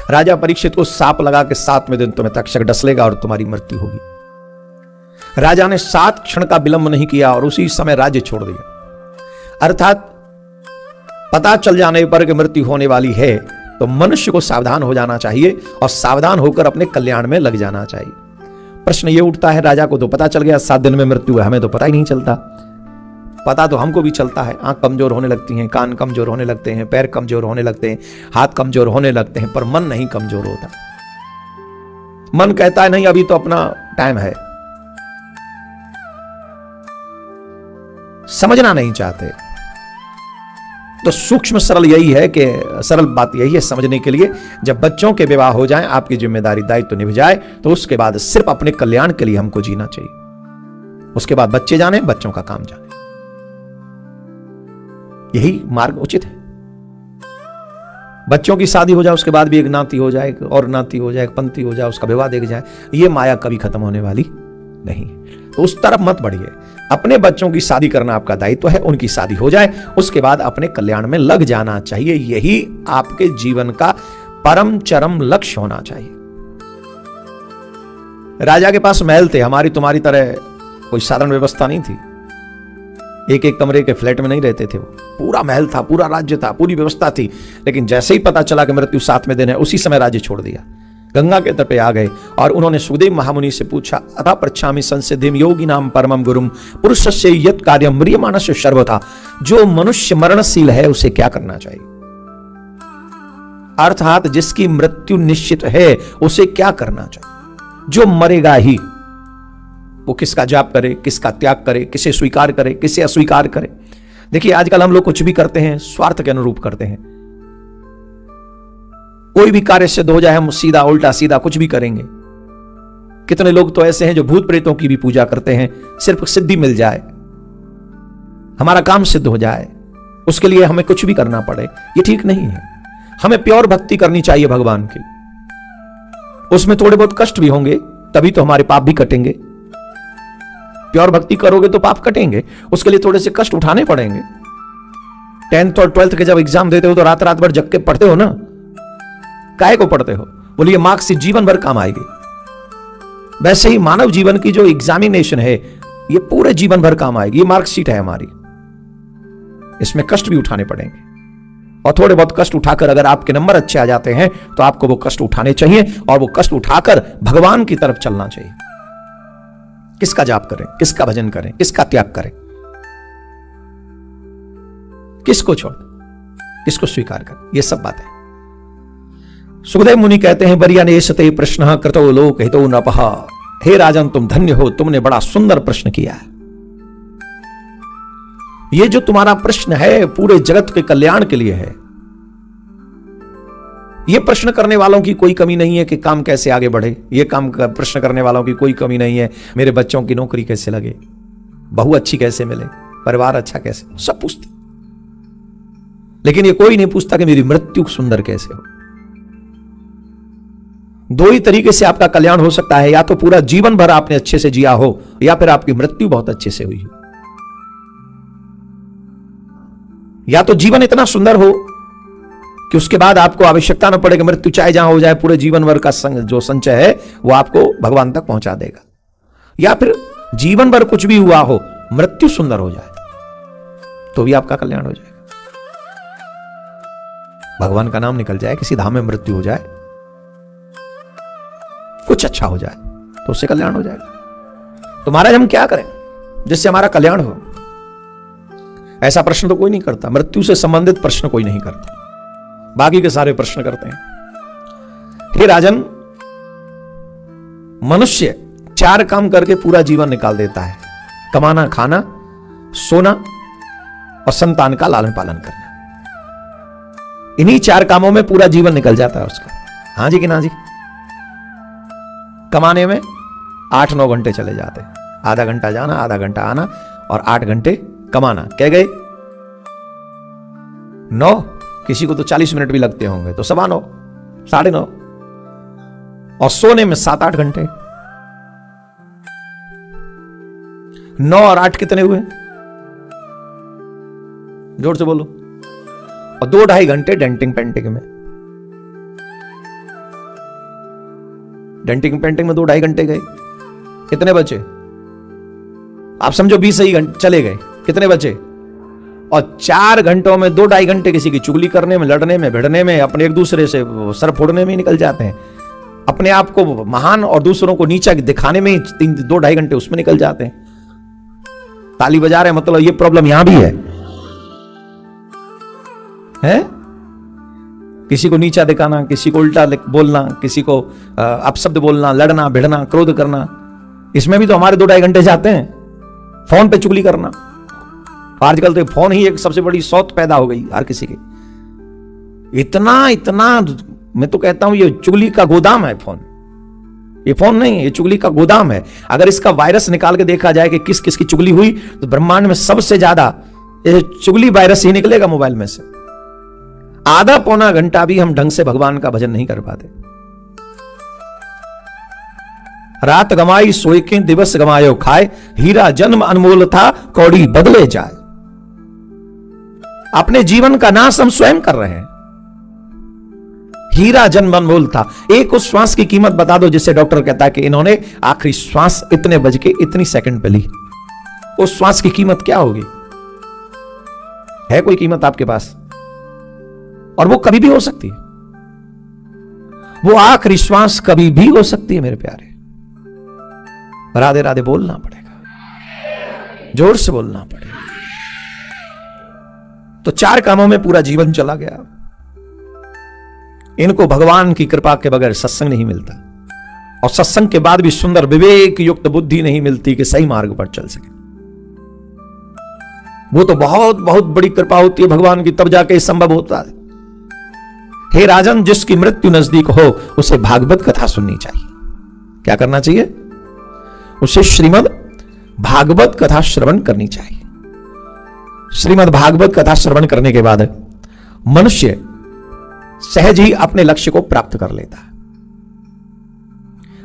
राजा परीक्षित को सांप लगा के 7वें दिन तुम्हें तक्षक डसलेगा और तुम्हारी मृत्यु होगी। राजा ने 7 क्षण का विलंब नहीं किया और उसी समय राज्य छोड़ दिया। अर्थात पता चल जाने पर कि मृत्यु होने वाली है तो मनुष्य को सावधान हो जाना चाहिए और सावधान होकर अपने कल्याण में लग जाना चाहिए। प्रश्न यह उठता है, राजा को तो पता चल गया 7 दिन में मृत्यु है, हमें तो पता ही नहीं चलता। पता तो हमको भी चलता है, आंख कमजोर होने लगती हैं, कान कमजोर होने लगते हैं, पैर कमजोर होने लगते हैं, हाथ कमजोर होने लगते हैं, पर मन नहीं कमजोर होता। मन कहता है नहीं अभी तो अपना टाइम है, समझना नहीं चाहते। तो सूक्ष्म सरल यही है कि सरल बात यही है समझने के लिए, जब बच्चों के विवाह हो जाएं, आपकी जिम्मेदारी दायित्व निभ जाए, तो उसके बाद सिर्फ अपने कल्याण के लिए हमको जीना चाहिए। उसके बाद बच्चे जाने, बच्चों का काम जाने, यही मार्ग उचित है। बच्चों की शादी हो जाए, उसके बाद भी एक नाती हो जाए, और नाती हो जाए, पंथी हो जाए, उसका विवाह देख जाए, ये माया कभी खत्म होने वाली नहीं। तो उस तरफ मत बढ़िए। अपने बच्चों की शादी करना आपका दायित्व है, उनकी शादी हो जाए, उसके बाद अपने कल्याण में लग जाना चाहिए। यही आपके जीवन का परम चरम लक्ष्य होना चाहिए। राजा के पास महल थे, हमारी तुम्हारी तरह कोई साधारण व्यवस्था नहीं थी। एक एक कमरे के फ्लैट में नहीं रहते थे वो, पूरा महल था, पूरा राज्य था, पूरी व्यवस्था थी। लेकिन जैसे ही पता चला कि मृत्यु 7वें दिन है, उसी समय राज्य छोड़ दिया, गंगा के तट पे आ गए और उन्होंने सुखदेव महामुनि से पूछा, अतः पृच्छामि संसिद्धिम योगिनाम परमं गुरुम पुरुषस्य यत् कार्यं म्रियमाणस्य सर्वथा। जो मनुष्य मरणशील है उसे क्या करना चाहिए? अर्थात जिसकी मृत्यु निश्चित है उसे क्या करना चाहिए? जो मरेगा ही, वो किसका जाप करे, किसका त्याग करे, किसे स्वीकार करे, किसे अस्वीकार करे। देखिए आजकल हम लोग कुछ भी करते हैं स्वार्थ के अनुरूप करते हैं। कोई भी कार्य सिद्ध हो जाए, हम सीधा उल्टा सीधा कुछ भी करेंगे। कितने लोग तो ऐसे हैं जो भूत प्रेतों की भी पूजा करते हैं, सिर्फ सिद्धि मिल जाए, हमारा काम सिद्ध हो जाए, उसके लिए हमें कुछ भी करना पड़े। ये ठीक नहीं है। हमें प्योर भक्ति करनी चाहिए भगवान की। उसमें थोड़े बहुत कष्ट भी होंगे, तभी तो हमारे पाप भी कटेंगे। प्योर भक्ति करोगे तो पाप कटेंगे, उसके लिए थोड़े से कष्ट उठाने पड़ेंगे। 10th और 12th के जब एग्जाम देते हो तो रात रात भर जग के पढ़ते हो ना, काहे को पढ़ते हो? बोलिए मार्क्स जीवन भर काम आएगी। वैसे ही मानव जीवन की जो एग्जामिनेशन है ये पूरे जीवन भर काम आएगी। ये मार्कशीट है हमारी, इसमें कष्ट भी उठाने पड़ेंगे। और थोड़े बहुत कष्ट उठाकर अगर आपके नंबर अच्छे आ जाते हैं तो आपको वो कष्ट उठाने चाहिए और वो कष्ट उठाकर भगवान की तरफ चलना चाहिए। किसका जाप करें, किसका भजन करें, किसका त्याग करें, किसको छोड़, किसको स्वीकार करें, ये सब बातें। सुखदेव मुनि कहते हैं, बरियानेशते प्रश्न कृतो लोक हितो नपः। हे राजन तुम धन्य हो, तुमने बड़ा सुंदर प्रश्न किया है। ये जो तुम्हारा प्रश्न है पूरे जगत के कल्याण के लिए है। ये प्रश्न करने वालों की कोई कमी नहीं है कि काम कैसे आगे बढ़े। ये काम का प्रश्न करने वालों की कोई कमी नहीं है मेरे बच्चों की नौकरी कैसे लगे, बहू अच्छी कैसे मिले, परिवार अच्छा कैसे, सब पूछते। लेकिन ये कोई नहीं पूछता कि मेरी मृत्यु सुंदर कैसे हो। दो ही तरीके से आपका कल्याण हो सकता है, या तो पूरा जीवन भर आपने अच्छे से जिया हो, या फिर आपकी मृत्यु बहुत अच्छे से हुई हो। या तो जीवन इतना सुंदर हो कि उसके बाद आपको आवश्यकता न पड़े कि मृत्यु चाहे जहां हो जाए, पूरे जीवन भर का जो संचय है वो आपको भगवान तक पहुंचा देगा। या फिर जीवन भर कुछ भी हुआ हो, मृत्यु सुंदर हो जाए तो भी आपका कल्याण हो जाएगा। भगवान का नाम निकल जाए, किसी धाम में मृत्यु हो जाए, कुछ अच्छा हो जाए तो उससे कल्याण हो जाएगा। तो महाराज हम क्या करें जिससे हमारा कल्याण हो? ऐसा प्रश्न तो कोई नहीं करता। मृत्यु से संबंधित प्रश्न कोई नहीं करता, बाकी के सारे प्रश्न करते हैं। हे राजन, मनुष्य 4 काम करके पूरा जीवन निकाल देता है। कमाना, खाना, सोना और संतान का लालन पालन करना। इन्हीं 4 कामों में पूरा जीवन निकल जाता है उसका। हाँ जी कि ना जी? कमाने में 8-9 घंटे चले जाते हैं, आधा घंटा जाना, आधा घंटा आना, और 8 घंटे कमाना। कह गए 9, किसी को तो 40 मिनट भी लगते होंगे, तो 9:15, 9:30। और सोने में 7-8 घंटे। 9 और 8 कितने हुए? जोर से बोलो। और 2-2.5 घंटे डेंटिंग पेंटिंग में। डेंटिंग पेंटिंग में 2-2.5 घंटे गए, कितने बचे? आप समझो 20 ही घंटे चले गए, कितने बचे? और 4 घंटों में 2-2.5 घंटे किसी की चुगली करने में, लड़ने में, भिड़ने में, अपने एक दूसरे से सर फोड़ने में निकल जाते हैं। अपने आप को महान और दूसरों को नीचा दिखाने में 2-2.5 घंटे उसमें निकल जाते हैं। ताली बजा रहे हैं, मतलब ये प्रॉब्लम यहां भी है? किसी को नीचा दिखाना, किसी को उल्टा बोलना, किसी को अपशब्द बोलना, लड़ना, भिड़ना, क्रोध करना, इसमें भी तो हमारे 2-2.5 घंटे जाते हैं। फोन पे चुगली करना, आजकल तो फोन ही एक सबसे बड़ी सौत पैदा हो गई हर किसी की। इतना मैं तो कहता हूं ये चुगली का गोदाम है फोन। ये फोन नहीं है, ये चुगली का गोदाम है। अगर इसका वायरस निकाल के देखा जाए कि किस किस की चुगली हुई, तो ब्रह्मांड में सबसे ज्यादा ये चुगली वायरस ही निकलेगा मोबाइल में से। आधा पौना घंटा भी हम ढंग से भगवान का भजन नहीं कर पाते। रात गमाई सोए के दिवस गमायो खाए, हीरा जन्म अनमोल था कौड़ी बदले जाए। अपने जीवन का नाश हम स्वयं कर रहे हैं। हीरा जन्म अनमोल था। एक उस श्वास की कीमत बता दो जिससे डॉक्टर कहता है कि इन्होंने आखिरी श्वास इतने बज के इतनी सेकंड पे ली। उस श्वास की कीमत क्या होगी? है कोई कीमत आपके पास? और वो कभी भी हो सकती है। वो आखिरी श्वास कभी भी हो सकती है मेरे प्यारे। राधे राधे बोलना पड़ेगा, जोर से बोलना पड़ेगा। तो 4 कामों में पूरा जीवन चला गया। इनको भगवान की कृपा के बगैर सत्संग नहीं मिलता, और सत्संग के बाद भी सुंदर विवेक युक्त बुद्धि नहीं मिलती कि सही मार्ग पर चल सके। वो तो बहुत बहुत बड़ी कृपा होती है भगवान की, तब जाके संभव होता है। हे राजन, जिसकी मृत्यु नजदीक हो उसे भागवत कथा सुननी चाहिए। क्या करना चाहिए? उसे श्रीमद् भागवत कथा श्रवण करनी चाहिए। श्रीमद् भागवत कथा श्रवण करने के बाद मनुष्य सहज ही अपने लक्ष्य को प्राप्त कर लेता है।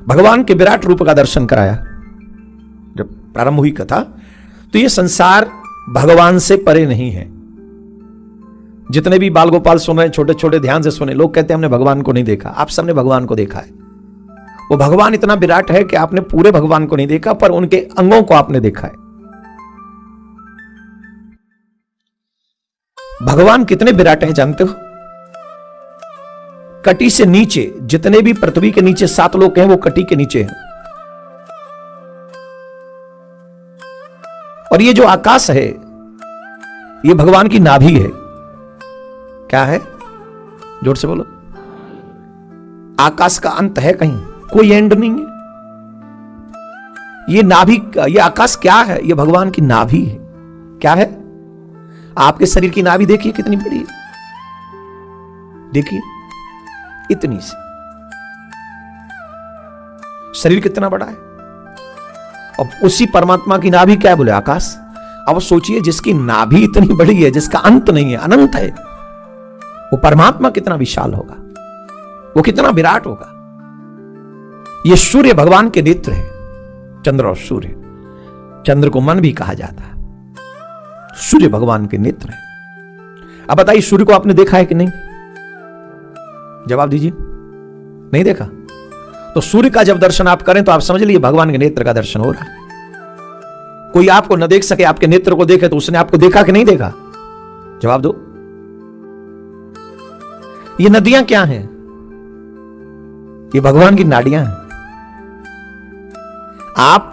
भगवान के विराट रूप का दर्शन कराया जब प्रारंभ हुई कथा, तो यह संसार भगवान से परे नहीं है। जितने भी बाल गोपाल सुन रहे हैं, छोटे छोटे ध्यान से सुने। लोग कहते हैं हमने भगवान को नहीं देखा। आप सबने भगवान को देखा है। वो भगवान इतना विराट है कि आपने पूरे भगवान को नहीं देखा, पर उनके अंगों को आपने देखा है। भगवान कितने विराट है जानते हो? कटी से नीचे जितने भी पृथ्वी के नीचे 7 लोक हैं, वो कटी के नीचे हैं। और ये जो आकाश है, ये भगवान की नाभि है। क्या है? जोर से बोलो। आकाश का अंत है कहीं? कोई एंड नहीं है। ये नाभि, ये आकाश क्या है? ये भगवान की नाभि है। क्या है? आपके शरीर की नाभि देखिए कितनी बड़ी है। देखिए इतनी सी। शरीर कितना बड़ा है। अब उसी परमात्मा की नाभि क्या है? बोले आकाश। अब सोचिए, जिसकी नाभि इतनी बड़ी है, जिसका अंत नहीं है, अनंत है, वो परमात्मा कितना विशाल होगा, वो कितना विराट होगा। ये सूर्य भगवान के नेत्र है। चंद्र और सूर्य, चंद्र को मन भी कहा जाता है। सूर्य भगवान के नेत्र है। अब बताइए, सूर्य को आपने देखा है कि नहीं? जवाब दीजिए। नहीं देखा? तो सूर्य का जब दर्शन आप करें तो आप समझ लीजिए भगवान के नेत्र का दर्शन हो रहा है। कोई आपको न देख सके, आपके नेत्र को देखे, तो उसने आपको देखा कि नहीं देखा? जवाब दो। ये नदियां क्या हैं? ये भगवान की नाड़ियां हैं। आप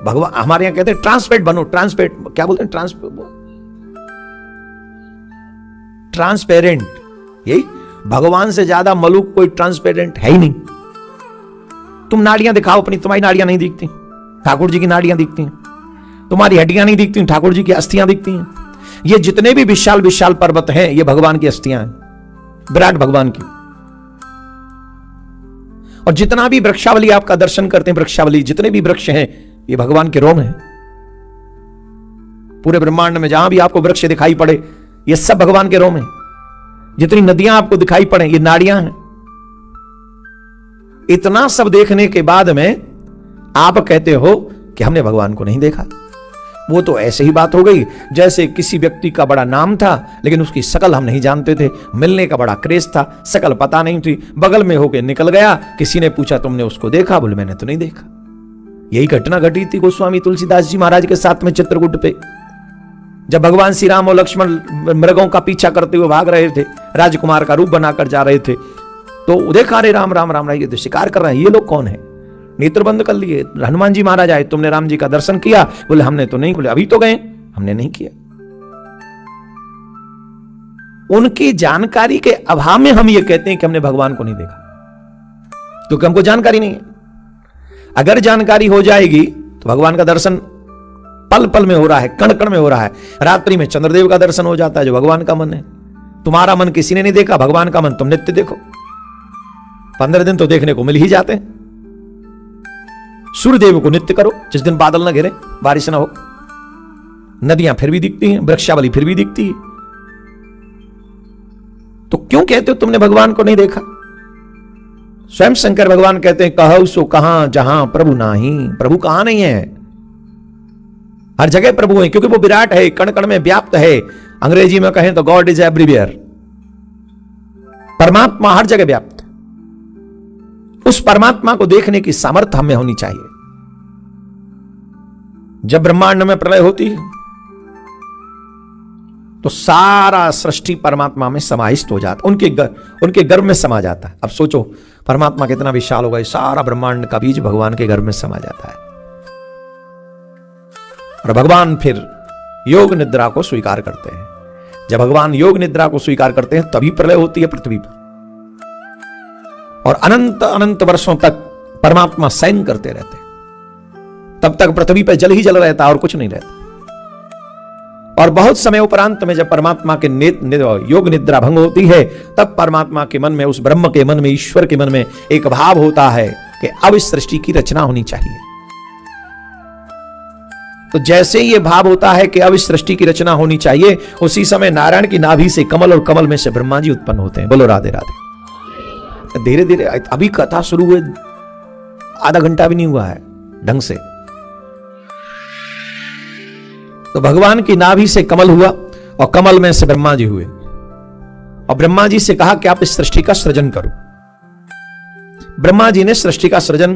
भगवान, हमारे यहां कहते हैं ट्रांसपेरेंट बनो। ट्रांसपेरेंट क्या बोलते हैं? ट्रांसपेरेंट। यही भगवान से ज्यादा मलूक कोई ट्रांसपेरेंट है ही नहीं। तुम नाड़ियां दिखाओ अपनी, तुम्हारी नाड़ियां नहीं दिखती। ठाकुर जी की नाड़ियां दिखती हैं। तुम्हारी हड्डियां नहीं दिखती, ठाकुर जी की अस्थियां दिखती हैं। ये जितने भी विशाल विशाल पर्वत हैं, ये भगवान की अस्थियां हैं, विराट भगवान की। और जितना भी वृक्षावली आपका दर्शन करते हैं, वृक्षावली जितने भी वृक्ष हैं, ये भगवान के रोम हैं। पूरे ब्रह्मांड में जहां भी आपको वृक्ष दिखाई पड़े, ये सब भगवान के रोम हैं। जितनी नदियां आपको दिखाई पड़े, ये नाड़ियां हैं। इतना सब देखने के बाद में आप कहते हो कि हमने भगवान को नहीं देखा। वो तो ऐसे ही बात हो गई जैसे किसी व्यक्ति का बड़ा नाम था लेकिन उसकी शकल हम नहीं जानते थे, मिलने का बड़ा क्रेज था, शकल पता नहीं थी, बगल में होके निकल गया, किसी ने पूछा तुमने उसको देखा? बोले मैंने तो नहीं देखा। यही घटना घटी थी गोस्वामी तुलसीदास जी महाराज के साथ में चित्रकूट पे, जब भगवान श्री राम और लक्ष्मण मृगों का पीछा करते हुए भाग रहे थे, राजकुमार का रूप बनाकर जा रहे थे, तो देखा रे राम राम राम, ये तो शिकार कर रहे हैं, ये लोग कौन है? नेत्र बंद कर लिए। हनुमान जी महाराज आए, तुमने राम जी का दर्शन किया? बोले हमने तो नहीं। बोले अभी तो गए, हमने नहीं किया। उनकी जानकारी के अभाव में हम ये कहते हैं कि हमने भगवान को नहीं देखा, क्योंकि हमको जानकारी नहीं है। अगर जानकारी हो जाएगी तो भगवान का दर्शन पल पल में हो रहा है, कण कण में हो रहा है। रात्रि में चंद्रदेव का दर्शन हो जाता है जो भगवान का मन है। तुम्हारा मन किसी ने नहीं देखा, भगवान का मन तुम नित्य देखो। 15 दिन तो देखने को मिल ही जाते हैं। सूर्यदेव को नित्य करो, जिस दिन बादल न घिरे, बारिश ना हो, नदियां फिर भी दिखती हैं, वृक्षावली फिर भी दिखती है। तो क्यों कहते हो तुमने भगवान को नहीं देखा? स्वयं शंकर भगवान कहते हैं कहौ सो कहां जहां प्रभु नाही। प्रभु कहां नहीं है? हर जगह प्रभु है, क्योंकि वो विराट है, कण कण में व्याप्त है। अंग्रेजी में कहें तो गॉड इज एवरीवेयर। परमात्मा हर जगह व्याप्त है। उस परमात्मा को देखने की सामर्थ्य हमें होनी चाहिए। जब ब्रह्मांड में प्रलय होती है तो सारा सृष्टि परमात्मा में समाहित हो जाता, उनके गर्भ में समा जाता है। अब सोचो परमात्मा कितना विशाल होगा, सारा ब्रह्मांड का बीज भगवान के गर्भ में समा जाता है। और भगवान फिर योग निद्रा को स्वीकार करते हैं। जब भगवान योग निद्रा को स्वीकार करते हैं तभी प्रलय होती है पृथ्वी पर, और अनंत अनंत वर्षों तक परमात्मा शयन करते रहते। तब तक पृथ्वी पर जल ही जल रहता और कुछ नहीं रहता। और बहुत समय उपरांत में जब परमात्मा के योग निद्रा भंग होती है, तब परमात्मा के मन में, उस ब्रह्म के मन में, ईश्वर के मन में एक भाव होता है कि अब इस सृष्टि की रचना होनी चाहिए। तो जैसे ये भाव होता है कि अब इस सृष्टि की रचना होनी चाहिए, उसी समय नारायण की नाभि से कमल, और कमल में से ब्रह्मा जी उत्पन्न होते हैं। बोलो राधे राधे। धीरे धीरे, अभी कथा शुरू हुए आधा घंटा भी नहीं हुआ है ढंग से, तो भगवान की नाभि से कमल हुआ और कमल में से ब्रह्मा जी हुए, और ब्रह्मा जी से कहा कि आप इस सृष्टि का सृजन करो। ब्रह्मा जी ने सृष्टि का सृजन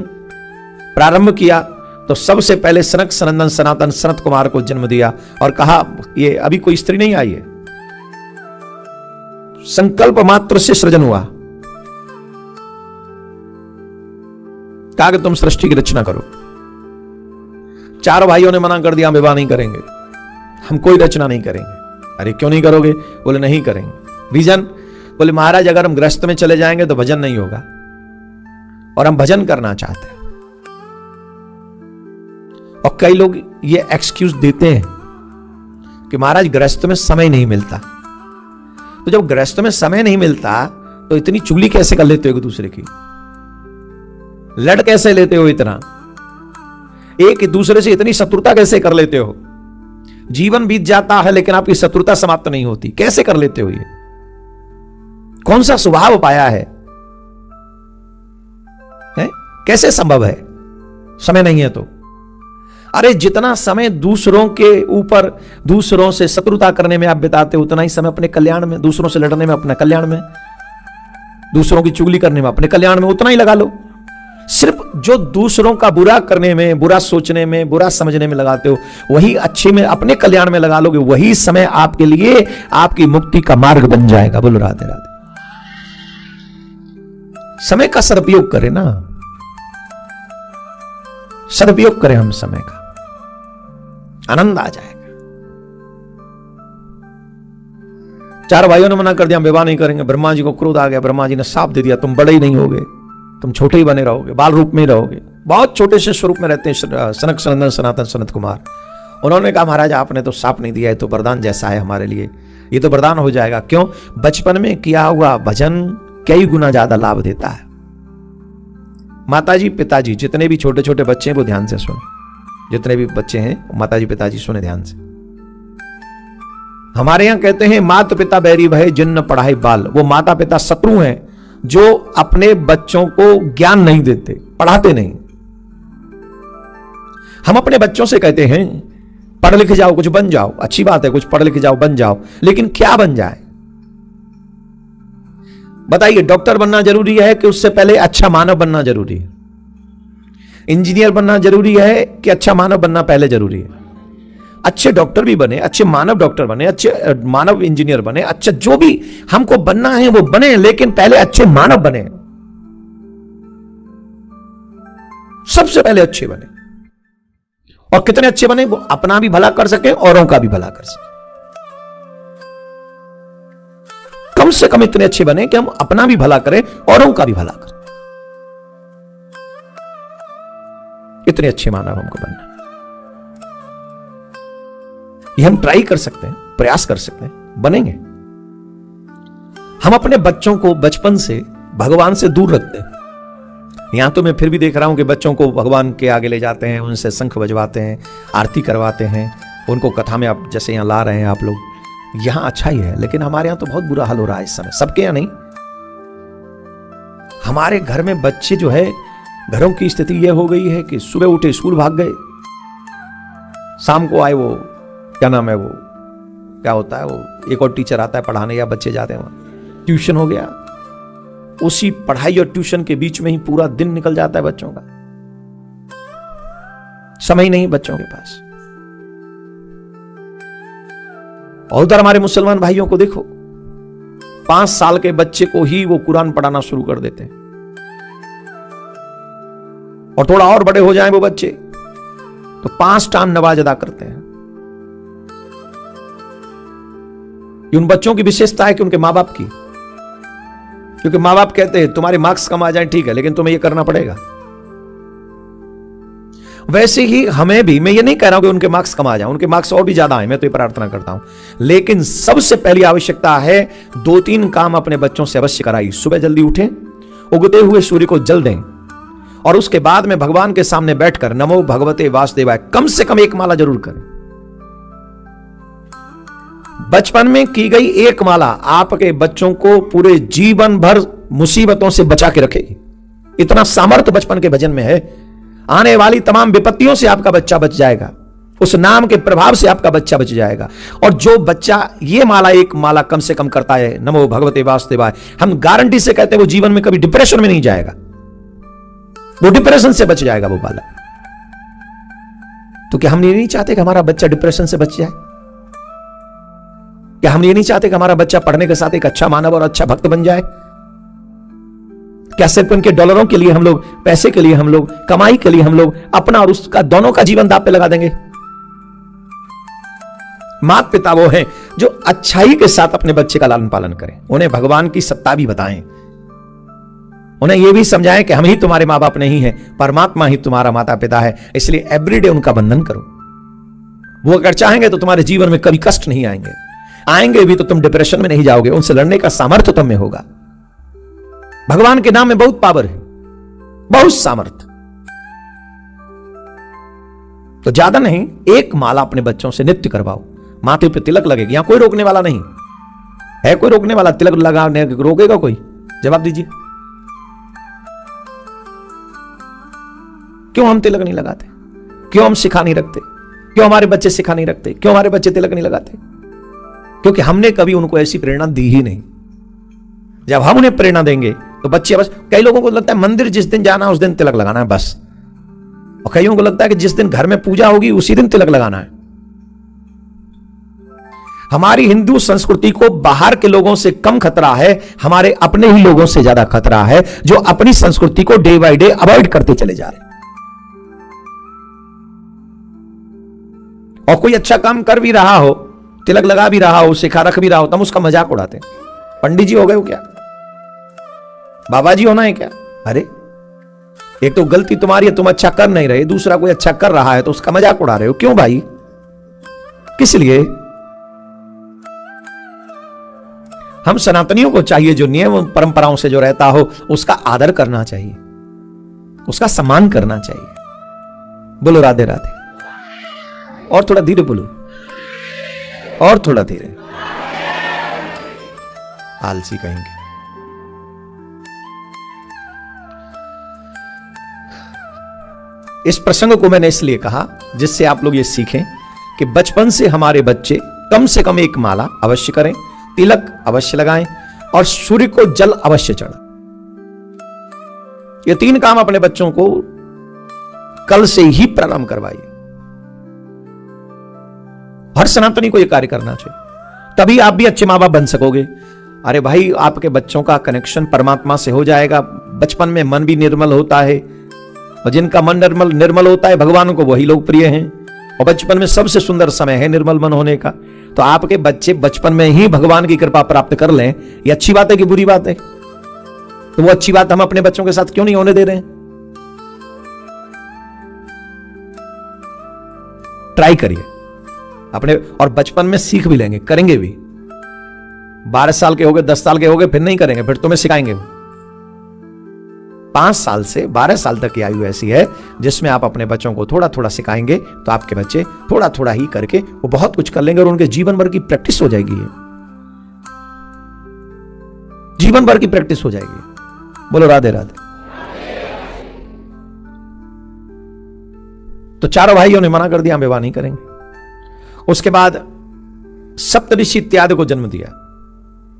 प्रारंभ किया तो सबसे पहले सनक सनंदन सनातन सनत कुमार को जन्म दिया और कहा ये अभी कोई स्त्री नहीं आई है, संकल्प मात्र से सृजन हुआ। कहा कि तुम सृष्टि की रचना करो। चारों भाइयों ने मना कर दिया, हम विवाह नहीं करेंगे, हम कोई रचना नहीं करेंगे। अरे क्यों नहीं करोगे? बोले नहीं करेंगे। रीजन? बोले महाराज अगर हम गृहस्थ में चले जाएंगे तो भजन नहीं होगा, और हम भजन करना चाहते हैं। और कई लोग ये एक्सक्यूज देते हैं कि महाराज गृहस्थ में समय नहीं मिलता। तो जब गृहस्थ में समय नहीं मिलता तो इतनी चुगली कैसे कर लेते हो एक दूसरे की? लड़ कैसे लेते हो इतना? एक दूसरे से इतनी शत्रुता कैसे कर लेते हो? जीवन बीत जाता है लेकिन आपकी शत्रुता समाप्त नहीं होती, कैसे कर लेते हो? ये कौन सा स्वभाव पाया है? कैसे संभव है? समय नहीं है तो? अरे जितना समय दूसरों के ऊपर, दूसरों से शत्रुता करने में आप बिताते हो, उतना ही समय अपने कल्याण में, दूसरों से लड़ने में अपने कल्याण में, दूसरों की चुगली करने में अपने कल्याण में उतना ही लगा लो। सिर्फ जो दूसरों का बुरा करने में, बुरा सोचने में, बुरा समझने में लगाते हो, वही अच्छे में, अपने कल्याण में लगा लोगे, वही समय आपके लिए आपकी मुक्ति का मार्ग बन जाएगा। बोलो राधे राधे। समय का सदुपयोग करें ना, सदुपयोग करें हम समय का, आनंद आ जाएगा। चार भाइयों ने मना कर दिया, हम विवाह नहीं करेंगे। ब्रह्मा जी को क्रोध आ गया, ब्रह्मा जी ने साफ दे दिया, तुम बड़े ही नहीं होगे, तुम छोटे ही बने रहोगे, बाल रूप में ही रहोगे। बहुत छोटे से स्वरूप में रहते हैं सनक सनंदन सनातन सनत कुमार। उन्होंने कहा महाराज आपने तो साफ नहीं दिया है, तो वरदान जैसा है हमारे लिए, ये तो वरदान हो जाएगा। क्यों? बचपन में किया हुआ भजन कई गुना ज्यादा लाभ देता है। माताजी पिताजी जितने भी छोटे छोटे बच्चे हैं वो ध्यान से सुनो, जितने भी बच्चे हैं माताजी पिताजी सुने ध्यान से। हमारे यहां कहते हैं माता पिता बैरी भय जिन्न पढ़ाई बाल। वो माता पिता शत्रु हैं जो अपने बच्चों को ज्ञान नहीं देते, पढ़ाते नहीं। हम अपने बच्चों से कहते हैं पढ़ लिख जाओ, कुछ बन जाओ, अच्छी बात है, कुछ पढ़ लिख जाओ, बन जाओ, लेकिन क्या बन जाए? बताइए, डॉक्टर बनना जरूरी है कि उससे पहले अच्छा मानव बनना जरूरी है? इंजीनियर बनना जरूरी है कि अच्छा मानव बनना पहले जरूरी है? अच्छे डॉक्टर भी बने, अच्छे मानव डॉक्टर बने, अच्छे मानव इंजीनियर बने, अच्छा जो भी हमको बनना है वो बने, लेकिन पहले अच्छे मानव बने, सबसे पहले अच्छे बने। और कितने अच्छे बने? वो अपना भी भला कर सके, औरों का भी भला कर सके। कम से कम इतने अच्छे बने कि हम अपना भी भला करें, औरों का भी भला करें। इतने अच्छे मानव हमको बनना, ये हम ट्राई कर सकते हैं, प्रयास कर सकते हैं, बनेंगे। हम अपने बच्चों को बचपन से भगवान से दूर रखते हैं। यहां तो मैं फिर भी देख रहा हूं कि बच्चों को भगवान के आगे ले जाते हैं, उनसे शंख बजवाते हैं, आरती करवाते हैं, उनको कथा में आप जैसे यहां ला रहे हैं आप लोग, यहां अच्छा ही है। लेकिन हमारे यहां तो बहुत बुरा हाल हो रहा है इस समय, सबके यहां नहीं। हमारे घर में बच्चे जो है, घरों की स्थिति यह हो गई है कि सुबह उठे स्कूल भाग गए, शाम को आए वो क्या नाम है, वो क्या होता है, वो एक और टीचर आता है पढ़ाने, या बच्चे जाते हैं वहां, ट्यूशन हो गया। उसी पढ़ाई और ट्यूशन के बीच में ही पूरा दिन निकल जाता है बच्चों का, समय नहीं बच्चों के पास। और उधर हमारे मुसलमान भाइयों को देखो, 5 साल के बच्चे को ही वो कुरान पढ़ाना शुरू कर देते हैं, और थोड़ा और बड़े हो जाएं वो बच्चे तो 5 टाइम नमाज अदा करते हैं। ये उन बच्चों की विशेषता है कि उनके मां बाप की, क्योंकि मां बाप कहते हैं तुम्हारे मार्क्स कम आ जाए ठीक है, लेकिन तुम्हें ये करना पड़ेगा। वैसे ही हमें भी, मैं ये नहीं कह रहा हूं कि उनके मार्क्स कम आ जाए, उनके मार्क्स और भी ज्यादा आए, मैं तो ये प्रार्थना करता हूं, लेकिन सबसे पहली आवश्यकता है 2-3 काम अपने बच्चों से अवश्य कराइए। सुबह जल्दी उठें, उगते हुए सूर्य को जल दें, और उसके बाद में भगवान के सामने बैठकर नमो भगवते वासुदेवाय कम से कम 1 माला जरूर करें। बचपन में की गई 1 माला आपके बच्चों को पूरे जीवन भर मुसीबतों से बचा के रखेगी। इतना सामर्थ्य बचपन के भजन में है, आने वाली तमाम विपत्तियों से आपका बच्चा बच जाएगा, उस नाम के प्रभाव से आपका बच्चा बच जाएगा। और जो बच्चा ये माला 1 माला कम से कम करता है, नमो भगवते वासुदेवाय, हम गारंटी से कहते हैं वो जीवन में कभी डिप्रेशन में नहीं जाएगा, वो डिप्रेशन से बच जाएगा वो बालक। तो क्या हम ये नहीं चाहते कि हमारा बच्चा डिप्रेशन से बच जाए? क्या हम ये नहीं चाहते कि हमारा बच्चा पढ़ने के साथ एक अच्छा मानव और अच्छा भक्त बन जाए? क्या सिर्फ उनके डॉलरों के लिए हम लोग, पैसे के लिए हम लोग, कमाई के लिए हम लोग अपना और उसका दोनों का जीवन दांव पे लगा देंगे? माता पिता वो हैं जो अच्छाई के साथ अपने बच्चे का लालन पालन करें, उन्हें भगवान की सत्ता भी बताएं, उन्हें यह भी समझाएं कि हम ही तुम्हारे मां बाप नहीं हैं, परमात्मा ही तुम्हारा माता पिता है, इसलिए एवरीडे उनका बंधन करो। वो अगर चाहेंगे तो तुम्हारे जीवन में कभी कष्ट नहीं आएंगे, आएंगे भी तो तुम डिप्रेशन में नहीं जाओगे, उनसे लड़ने का सामर्थ्य तुम में होगा। भगवान के नाम में बहुत पावर है, बहुत सामर्थ्य। तो ज्यादा नहीं, 1 माला अपने बच्चों से नित्य करवाओ, माथे पे तिलक लगेगी, यहां कोई रोकने वाला नहीं है। कोई रोकने वाला? तिलक लगाने रोकेगा कोई? जवाब दीजिए, क्यों हम तिलक नहीं लगाते? क्यों हम सिखा नहीं रखते? क्यों हमारे बच्चे सिखा नहीं रखते? क्यों हमारे बच्चे तिलक नहीं लगाते? क्योंकि हमने कभी उनको ऐसी प्रेरणा दी ही नहीं। जब हम उन्हें प्रेरणा देंगे तो बच्चे, बस कई लोगों को लगता है मंदिर जिस दिन जाना उस दिन तिलक लगाना है बस, और कईयों को लगता है कि जिस दिन घर में पूजा होगी उसी दिन तिलक लगाना है। हमारी हिंदू संस्कृति को बाहर के लोगों से कम खतरा है, हमारे अपने ही लोगों से ज्यादा खतरा है, जो अपनी संस्कृति को डे बाय डे अवॉइड करते चले जा रहे हैं। और कोई अच्छा काम कर भी रहा हो, तिलक लगा भी रहा हो, सिखा रख भी रहा हो, तब उसका मजाक उड़ाते। पंडित जी हो गए हो क्या? बाबा जी होना है क्या? अरे एक तो गलती तुम्हारी है, तुम अच्छा कर नहीं रहे, दूसरा कोई अच्छा कर रहा है तो उसका मजाक उड़ा रहे हो। क्यों भाई? किस लिए? हम सनातनियों को चाहिए जो नियम परंपराओं से जो रहता हो उसका आदर करना चाहिए, उसका सम्मान करना चाहिए। बोलो राधे राधे। और थोड़ा धीरे बोलो, और थोड़ा धीरे, आलसी कहेंगे। इस प्रसंग को मैंने इसलिए कहा जिससे आप लोग ये सीखें कि बचपन से हमारे बच्चे कम से कम एक माला अवश्य करें, तिलक अवश्य लगाएं और सूर्य को जल अवश्य चढ़ाएं। ये 3 काम अपने बच्चों को कल से ही प्रारंभ करवाइए। हर सनातनी को यह कार्य करना चाहिए, तभी आप भी अच्छे मां बाप बन सकोगे। अरे भाई, आपके बच्चों का कनेक्शन परमात्मा से हो जाएगा। बचपन में मन भी निर्मल होता है, और जिनका मन निर्मल होता है भगवान को वही लोग प्रिय हैं, और बचपन में सबसे सुंदर समय है निर्मल मन होने का। तो आपके बच्चे बचपन में ही भगवान की कृपा प्राप्त कर लें, ये अच्छी बात है कि बुरी बात है? तो वो अच्छी बात हम अपने बच्चों के साथ क्यों नहीं होने दे रहे हैं? ट्राई करिए अपने, और बचपन में सीख भी लेंगे, करेंगे भी। 12 साल के हो गए, 10 साल के हो गए, फिर नहीं करेंगे, फिर तुम्हें सिखाएंगे। 5 साल से 12 साल तक की आयु ऐसी है जिसमें आप अपने बच्चों को थोड़ा थोड़ा सिखाएंगे, तो आपके बच्चे थोड़ा थोड़ा ही करके वो बहुत कुछ कर लेंगे, और उनके जीवन भर की प्रैक्टिस हो जाएगी। जीवन भर की प्रैक्टिस हो जाएगी। बोलो राधे राधे। तो चारों भाइयों ने मना कर दिया, हम विवाह नहीं करेंगे। उसके बाद सप्तऋषि इत्यादि को जन्म दिया,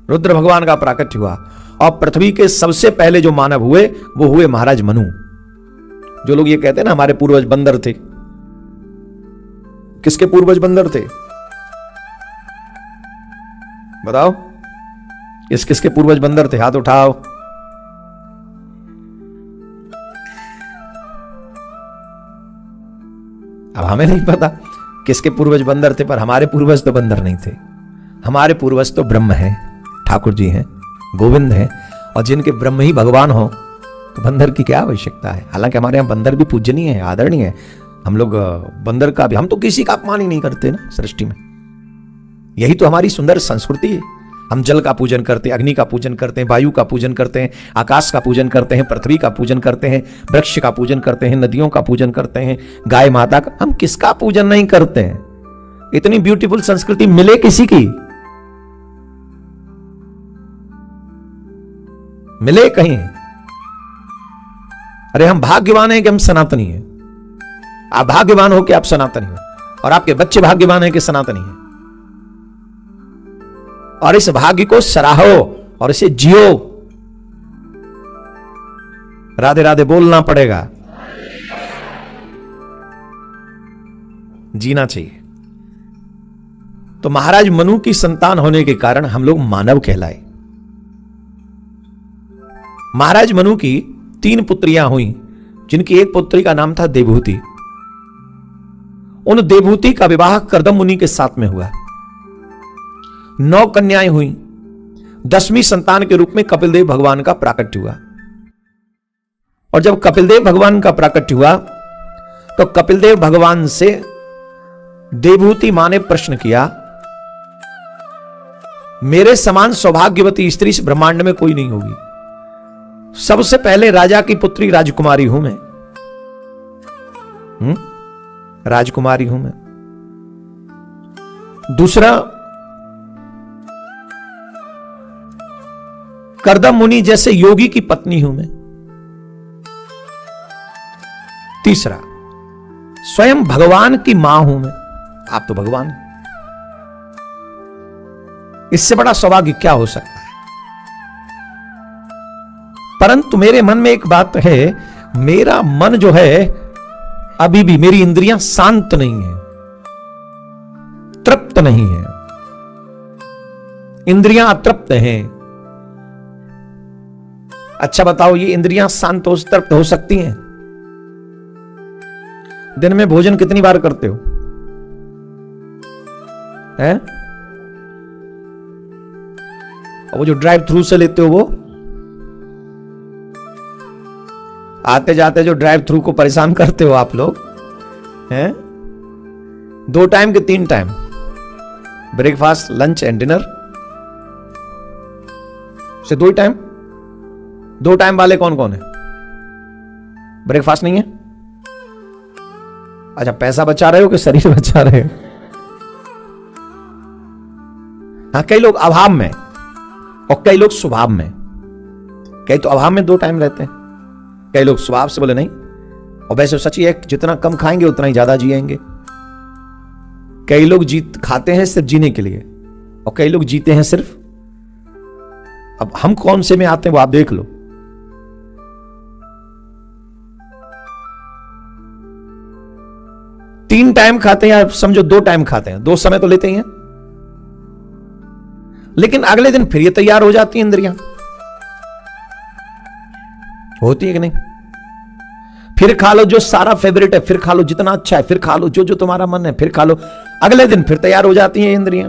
रुद्र भगवान का प्राकट्य हुआ, और पृथ्वी के सबसे पहले जो मानव हुए वो हुए महाराज मनु। जो लोग ये कहते हैं ना हमारे पूर्वज बंदर थे, किसके पूर्वज बंदर थे? बताओ, किसके पूर्वज बंदर थे? हाथ उठाओ। अब हमें नहीं पता किसके पूर्वज बंदर थे, पर हमारे पूर्वज तो बंदर नहीं थे। हमारे पूर्वज तो ब्रह्म हैं, ठाकुर जी हैं, गोविंद हैं, और जिनके ब्रह्म ही भगवान हो तो बंदर की क्या आवश्यकता है? हालांकि हमारे यहां बंदर भी पूजनीय है, आदरणीय है। हम लोग बंदर का भी, हम तो किसी का अपमान ही नहीं करते ना सृष्टि में। यही तो हमारी सुंदर संस्कृति है। हम जल का पूजन करते हैं, अग्नि का पूजन करते हैं, वायु का पूजन करते हैं, आकाश का पूजन करते हैं, पृथ्वी का पूजन करते हैं, वृक्ष का पूजन करते हैं, नदियों का पूजन करते हैं, गाय माता का। हम किसका पूजन नहीं करते हैं? इतनी ब्यूटीफुल संस्कृति मिले किसी की? मिले कहीं? अरे हम भाग्यवान हैं कि हम सनातनी हैं। आप भाग्यवान हो कि आप सनातनी हो, और आपके बच्चे भाग्यवान हैं कि सनातनी हैं। और इस भाग्य को सराहो और इसे जियो। राधे राधे बोलना पड़ेगा, जीना चाहिए। तो महाराज मनु की संतान होने के कारण हम लोग मानव कहलाए। महाराज मनु की 3 पुत्रियां हुई, जिनकी एक पुत्री का नाम था देवहूति। उन देवहूति का विवाह कर्दम मुनि के साथ में हुआ। 9 कन्याएं हुई। 10वीं संतान के रूप में कपिलदेव भगवान का प्राकट्य हुआ। और जब कपिलदेव भगवान का प्राकट्य हुआ तो कपिलदेव भगवान से देवहूति मां ने प्रश्न किया, मेरे समान सौभाग्यवती स्त्री इस ब्रह्मांड में कोई नहीं होगी। सबसे पहले राजा की पुत्री राजकुमारी हूं मैं। राजकुमारी हूं मैं। दूसरा, कर्दम मुनि जैसे योगी की पत्नी हूं मैं। तीसरा, स्वयं भगवान की मां हूं मैं। आप तो भगवान हैं। इससे बड़ा सौभाग्य क्या हो सकता है? परंतु मेरे मन में एक बात है, मेरा मन जो है अभी भी, मेरी इंद्रियां शांत नहीं है, तृप्त नहीं है। इंद्रियां अतृप्त हैं। अच्छा बताओ, ये इंद्रियां शांत हो, तृप्त हो सकती हैं? दिन में भोजन कितनी बार करते हो? हैं? वो जो ड्राइव थ्रू से लेते हो, वो आते जाते जो ड्राइव थ्रू को परेशान करते हो आप लोग हैं? 2 टाइम के 3 time, breakfast, lunch and dinner से 2 टाइम। 2 टाइम वाले कौन कौन है? ब्रेकफास्ट नहीं है? अच्छा, पैसा बचा रहे हो कि शरीर बचा रहे हो? हाँ, कई लोग अभाव में और कई लोग स्वभाव में। कई तो अभाव में 2 टाइम रहते हैं, कई लोग स्वभाव से बोले नहीं। और वैसे सच ही है, जितना कम खाएंगे उतना ही ज्यादा जिएंगे। कई लोग खाते हैं सिर्फ जीने के लिए और कई लोग जीते हैं सिर्फ। अब हम कौन से में आते हैं वो आप देख लो। तीन टाइम खाते हैं या समझो 2 टाइम खाते हैं, 2 समय तो लेते ही हैं, लेकिन अगले दिन फिर ये तैयार हो जाती हैं इंद्रियां। होती है कि नहीं? फिर खा लो जो सारा फेवरेट है, फिर खा लो जितना अच्छा है, फिर खा लो जो जो तुम्हारा मन है, फिर खा लो। अगले दिन फिर तैयार हो जाती हैं इंद्रियां।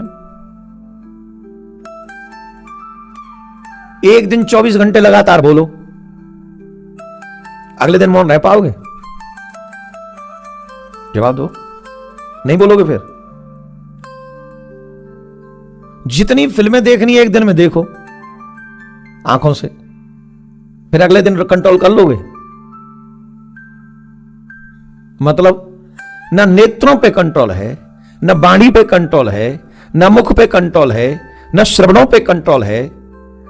एक दिन 24 घंटे लगातार बोलो, अगले दिन मौन रह पाओगे? जवाब दो। नहीं बोलोगे फिर? जितनी फिल्में देखनी है एक दिन में देखो आंखों से, फिर अगले दिन कंट्रोल कर लोगे? मतलब ना नेत्रों पे कंट्रोल है, ना वाणी पे कंट्रोल है, ना मुख पे कंट्रोल है, ना श्रवणों पे कंट्रोल है।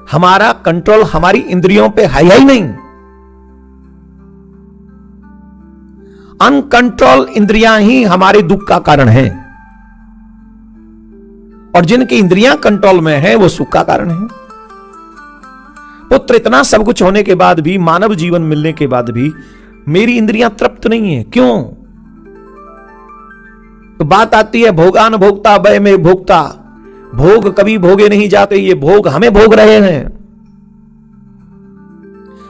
हमारा कंट्रोल हमारी इंद्रियों पे है ही नहीं। अनकंट्रोल इंद्रियां ही हमारे दुख का कारण है, और जिनकी इंद्रियां कंट्रोल में है वो सुख का कारण है। पुत्र, इतना सब कुछ होने के बाद भी, मानव जीवन मिलने के बाद भी मेरी इंद्रियां तृप्त नहीं है। क्यों? तो बात आती है भोगान भोक्ता भय में भोक्ता। भोग कभी भोगे नहीं जाते, ये भोग हमें भोग रहे हैं।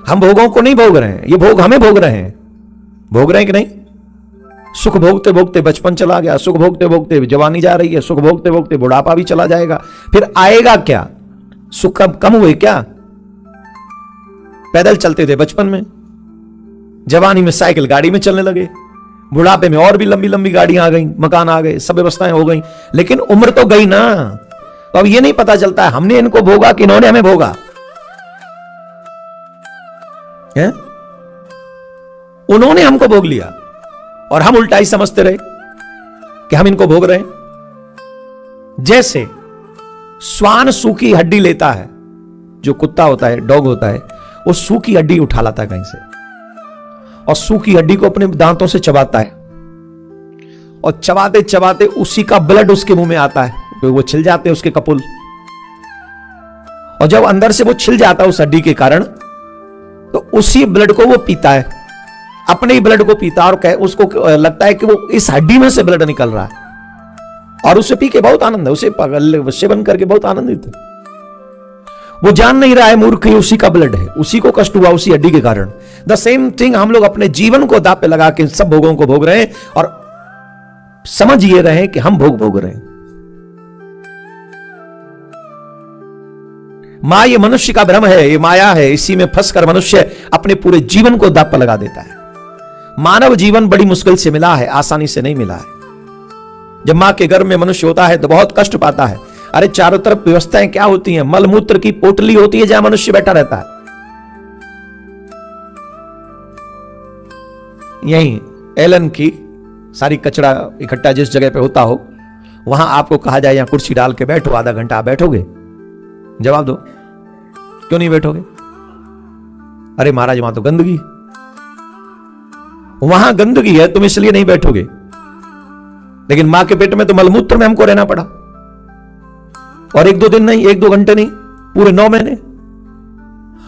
हम भोगों को नहीं भोग रहे हैं, ये भोग हमें भोग रहे हैं। भोग रहे हैं कि नहीं? सुख भोगते भोगते बचपन चला गया, सुख भोगते भोगते जवानी जा रही है, सुख भोगते भोगते बुढ़ापा भी चला जाएगा। फिर आएगा क्या? सुख कम हुए क्या? पैदल चलते थे बचपन में, जवानी में साइकिल गाड़ी में चलने लगे, बुढ़ापे में और भी लंबी लंबी गाड़ियां आ गई, मकान आ गए, सब व्यवस्थाएं हो गई, लेकिन उम्र तो गई ना। तो अब ये नहीं पता चलता है हमने इनको भोगा कि इन्होंने हमें भोगा है? उन्होंने हमको भोग लिया और हम उल्टा ही समझते रहे कि हम इनको भोग रहे हैं। जैसे श्वान सूखी हड्डी लेता है, जो कुत्ता होता है, डॉग होता है, वो सूखी हड्डी उठा लाता है कहीं से और सूखी हड्डी को अपने दांतों से चबाता है, और चबाते चबाते उसी का ब्लड उसके मुंह में आता है, तो वो छिल जाते हैं उसके कपुल, और जब अंदर से वो छिल जाता है उस हड्डी के कारण, तो उसी ब्लड को वो पीता है, अपने ही ब्लड को पीता है, और उसको लगता है कि वो इस हड्डी में से ब्लड निकल रहा है, और उसे पी के बहुत आनंद है, उसे सेवन करके बहुत आनंदित है। वो जान नहीं रहा है मूर्ख, उसी का ब्लड है, उसी को कष्ट हुआ उसी हड्डी के कारण। द सेम थिंग हम लोग अपने जीवन को दांव पे लगा के सब भोगों को भोग रहे हैं, और समझ ये रहे कि हम भोग रहे हैं। मां, ये मनुष्य का भ्रम है, ये माया है, इसी में फंसकर मनुष्य अपने पूरे जीवन को दांव पे लगा देता है। मानव जीवन बड़ी मुश्किल से मिला है, आसानी से नहीं मिला है। जब मां के गर्भ में मनुष्य होता है तो बहुत कष्ट पाता है। अरे चारों तरफ व्यवस्थाएं क्या होती हैं? मलमूत्र की पोटली होती है जहां मनुष्य बैठा रहता है। यहीं एलन की सारी कचरा इकट्ठा जिस जगह पे होता हो, वहां आपको कहा जाए यहां कुर्सी डाल के बैठो, आधा घंटा, आप बैठोगे? जवाब दो, क्यों नहीं बैठोगे? अरे महाराज वहां तो गंदगी, वहां गंदगी है, तुम इसलिए नहीं बैठोगे। लेकिन मां के पेट में तो मलमूत्र में हमको रहना पड़ा, और 1-2 दिन नहीं, 1-2 घंटे नहीं, पूरे 9 महीने।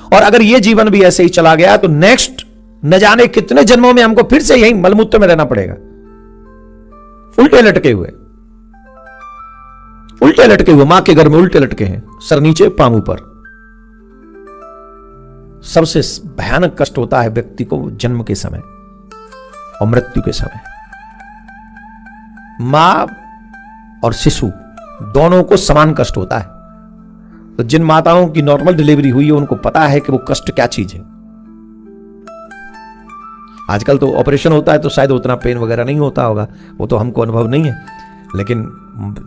और अगर यह जीवन भी ऐसे ही चला गया तो नेक्स्ट न जाने कितने जन्मों में हमको फिर से यही मलमूत्र में रहना पड़ेगा, उल्टे लटके हुए, उल्टे लटके हुए, मां के घर में उल्टे लटके हैं, सर नीचे पांव ऊपर। सबसे भयानक कष्ट होता है व्यक्ति को जन्म के समय और मृत्यु के समय। मां और शिशु दोनों को समान कष्ट होता है। तो जिन माताओं की नॉर्मल डिलीवरी हुई है उनको पता है कि वो कष्ट क्या चीज है। आजकल तो ऑपरेशन होता है तो शायद उतना पेन वगैरह नहीं होता होगा, वो तो हमको अनुभव नहीं है, लेकिन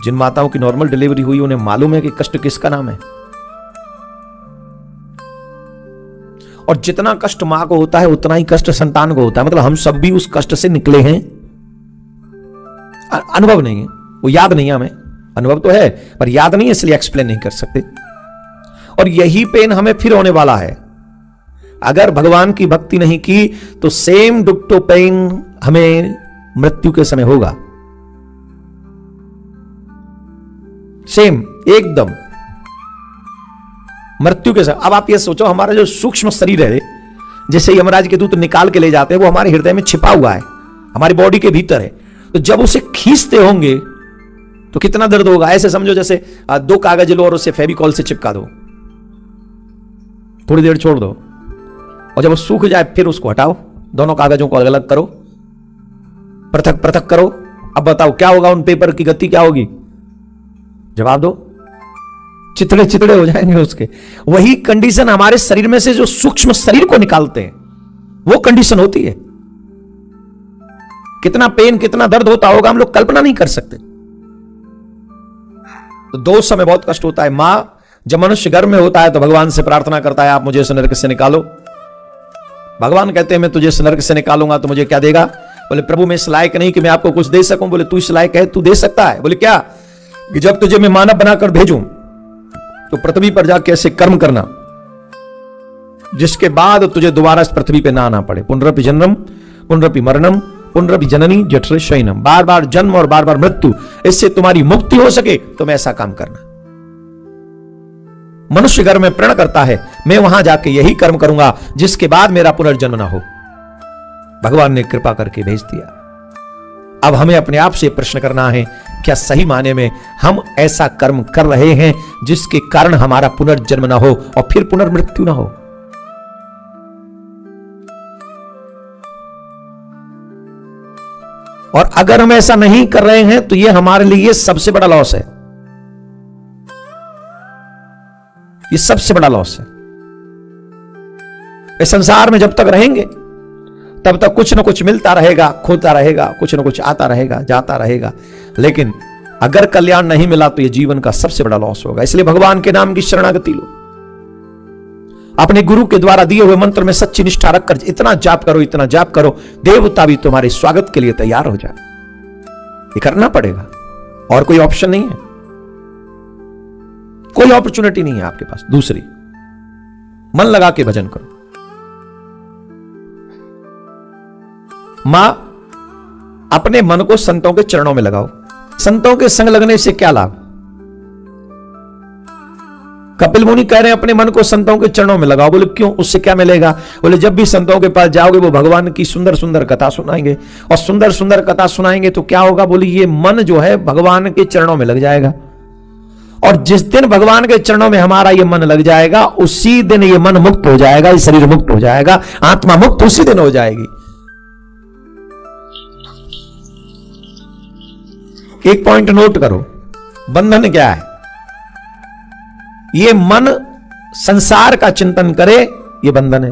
जिन माताओं की नॉर्मल डिलीवरी हुई उन्हें मालूम है कि कष्ट किसका नाम है। और जितना कष्ट मां को होता है उतना ही कष्ट संतान को होता है। मतलब हम सब भी उस कष्ट से निकले हैं, अनुभव नहीं है, वो याद नहीं है हमें, अनुभव तो है पर याद नहीं है, इसलिए एक्सप्लेन नहीं कर सकते। और यही पेन हमें फिर होने वाला है। अगर भगवान की भक्ति नहीं की तो सेम डुक्टो पेन हमें मृत्यु के समय होगा। सेम एकदम मृत्यु के साथ। अब आप ये सोचो, हमारा जो सूक्ष्म शरीर है, जैसे यमराज के दूत निकाल के ले जाते हैं, वो हमारे हृदय में छिपा हुआ है, हमारी बॉडी के भीतर है। तो जब उसे खींचते होंगे तो कितना दर्द होगा। ऐसे समझो जैसे 2 कागज लो और उसे फेविकॉल से चिपका दो, थोड़ी देर छोड़ दो, और जब वो सूख जाए फिर उसको हटाओ, दोनों कागजों को अलग अलग करो, पृथक पृथक करो। अब बताओ क्या होगा, उन पेपर की गति क्या होगी? जवाब दो। चितड़े चितड़े हो जाएंगे उसके। वही कंडीशन हमारे शरीर में से जो सूक्ष्म शरीर को निकालते हैं, वो कंडीशन होती है। कितना पेन, कितना दर्द होता होगा, हम लोग कल्पना नहीं कर सकते। तो दोष समय बहुत कष्ट होता है। मां जब मनुष्य गर्भ में होता है तो भगवान से प्रार्थना करता है, आप मुझे इस नरक से निकालो। भगवान कहते हैं मैं तुझे इस नरक से निकालूंगा तो मुझे क्या देगा? बोले प्रभु मैं इस लायक नहीं कि मैं आपको कुछ दे सकूं। बोले तू इस लायक है, तू दे सकता है। बोले क्या? कि जब तुझे मैं मानव बनाकर भेजूं तो पृथ्वी पर जाके ऐसे कर्म करना जिसके बाद तुझे दोबारा इस पृथ्वी पे ना आना पड़े। पुनरपि जन्मम पुनरपि मरणम पुनरपि जननी जठरे शयनम, बार बार जन्म और बार बार मृत्यु, इससे तुम्हारी मुक्ति हो सके तो मैं ऐसा काम करना। मनुष्य घर में प्रण करता है मैं वहां जाके यही कर्म करूंगा जिसके बाद मेरा पुनर्जन्म ना हो। भगवान ने कृपा करके भेज दिया। अब हमें अपने आप से प्रश्न करना है, क्या सही माने में हम ऐसा कर्म कर रहे हैं जिसके कारण हमारा पुनर्जन्म ना हो और फिर पुनर्मृत्यु ना हो? और अगर हम ऐसा नहीं कर रहे हैं तो यह हमारे लिए सबसे बड़ा लॉस है। ये सबसे बड़ा लॉस है। इस संसार में जब तक रहेंगे तब तक कुछ ना कुछ मिलता रहेगा, खोता रहेगा, कुछ ना कुछ आता रहेगा, जाता रहेगा। लेकिन अगर कल्याण नहीं मिला तो यह जीवन का सबसे बड़ा लॉस होगा। इसलिए भगवान के नाम की शरणागति लो। अपने गुरु के द्वारा दिए हुए मंत्र में सच्ची निष्ठा रखकर इतना जाप करो, इतना जाप करो, देवता भी तुम्हारे स्वागत के लिए तैयार हो जाए। ये करना पड़ेगा और कोई ऑप्शन नहीं है, कोई अपॉर्चुनिटी नहीं है आपके पास दूसरी। मन लगा के भजन करो। मां अपने मन को संतों के चरणों में लगाओ। संतों के संग लगने से क्या लाभ? कपिल मुनि कह रहे हैं अपने मन को संतों के चरणों में लगाओ। बोले क्यों? उससे क्या मिलेगा? बोले जब भी संतों के पास जाओगे वो भगवान की सुंदर सुंदर कथा सुनाएंगे, और सुंदर सुंदर कथा सुनाएंगे तो क्या होगा? बोले ये मन जो है भगवान के चरणों में लग जाएगा, और जिस दिन भगवान के चरणों में हमारा ये मन लग जाएगा उसी दिन ये मन मुक्त हो जाएगा, ये शरीर मुक्त हो जाएगा, आत्मा मुक्त उसी दिन हो जाएगी। एक पॉइंट नोट करो, बंधन क्या है? ये मन संसार का चिंतन करे ये बंधन है,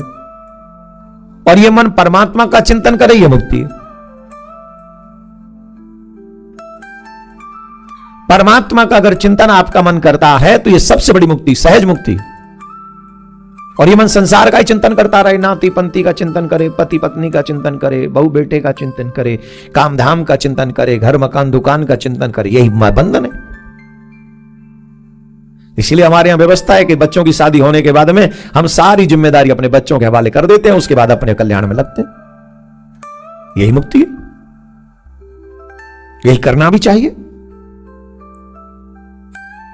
और ये मन परमात्मा का चिंतन करे ये मुक्ति है। परमात्मा का अगर चिंतन आपका मन करता है तो ये सबसे बड़ी मुक्ति, सहज मुक्ति। और ये मन संसार का ही चिंतन करता रहे, नाती पंथी का चिंतन करे, पति पत्नी का चिंतन करे, बहू बेटे का चिंतन करे, काम धाम का चिंतन करे, घर मकान दुकान का चिंतन करे, यही बंधन है। इसलिए हमारे यहां व्यवस्था है कि बच्चों की शादी होने के बाद में हम सारी जिम्मेदारी अपने बच्चों के हवाले कर देते हैं, उसके बाद अपने कल्याण में लगते हैं। यही मुक्ति है, यही करना भी चाहिए।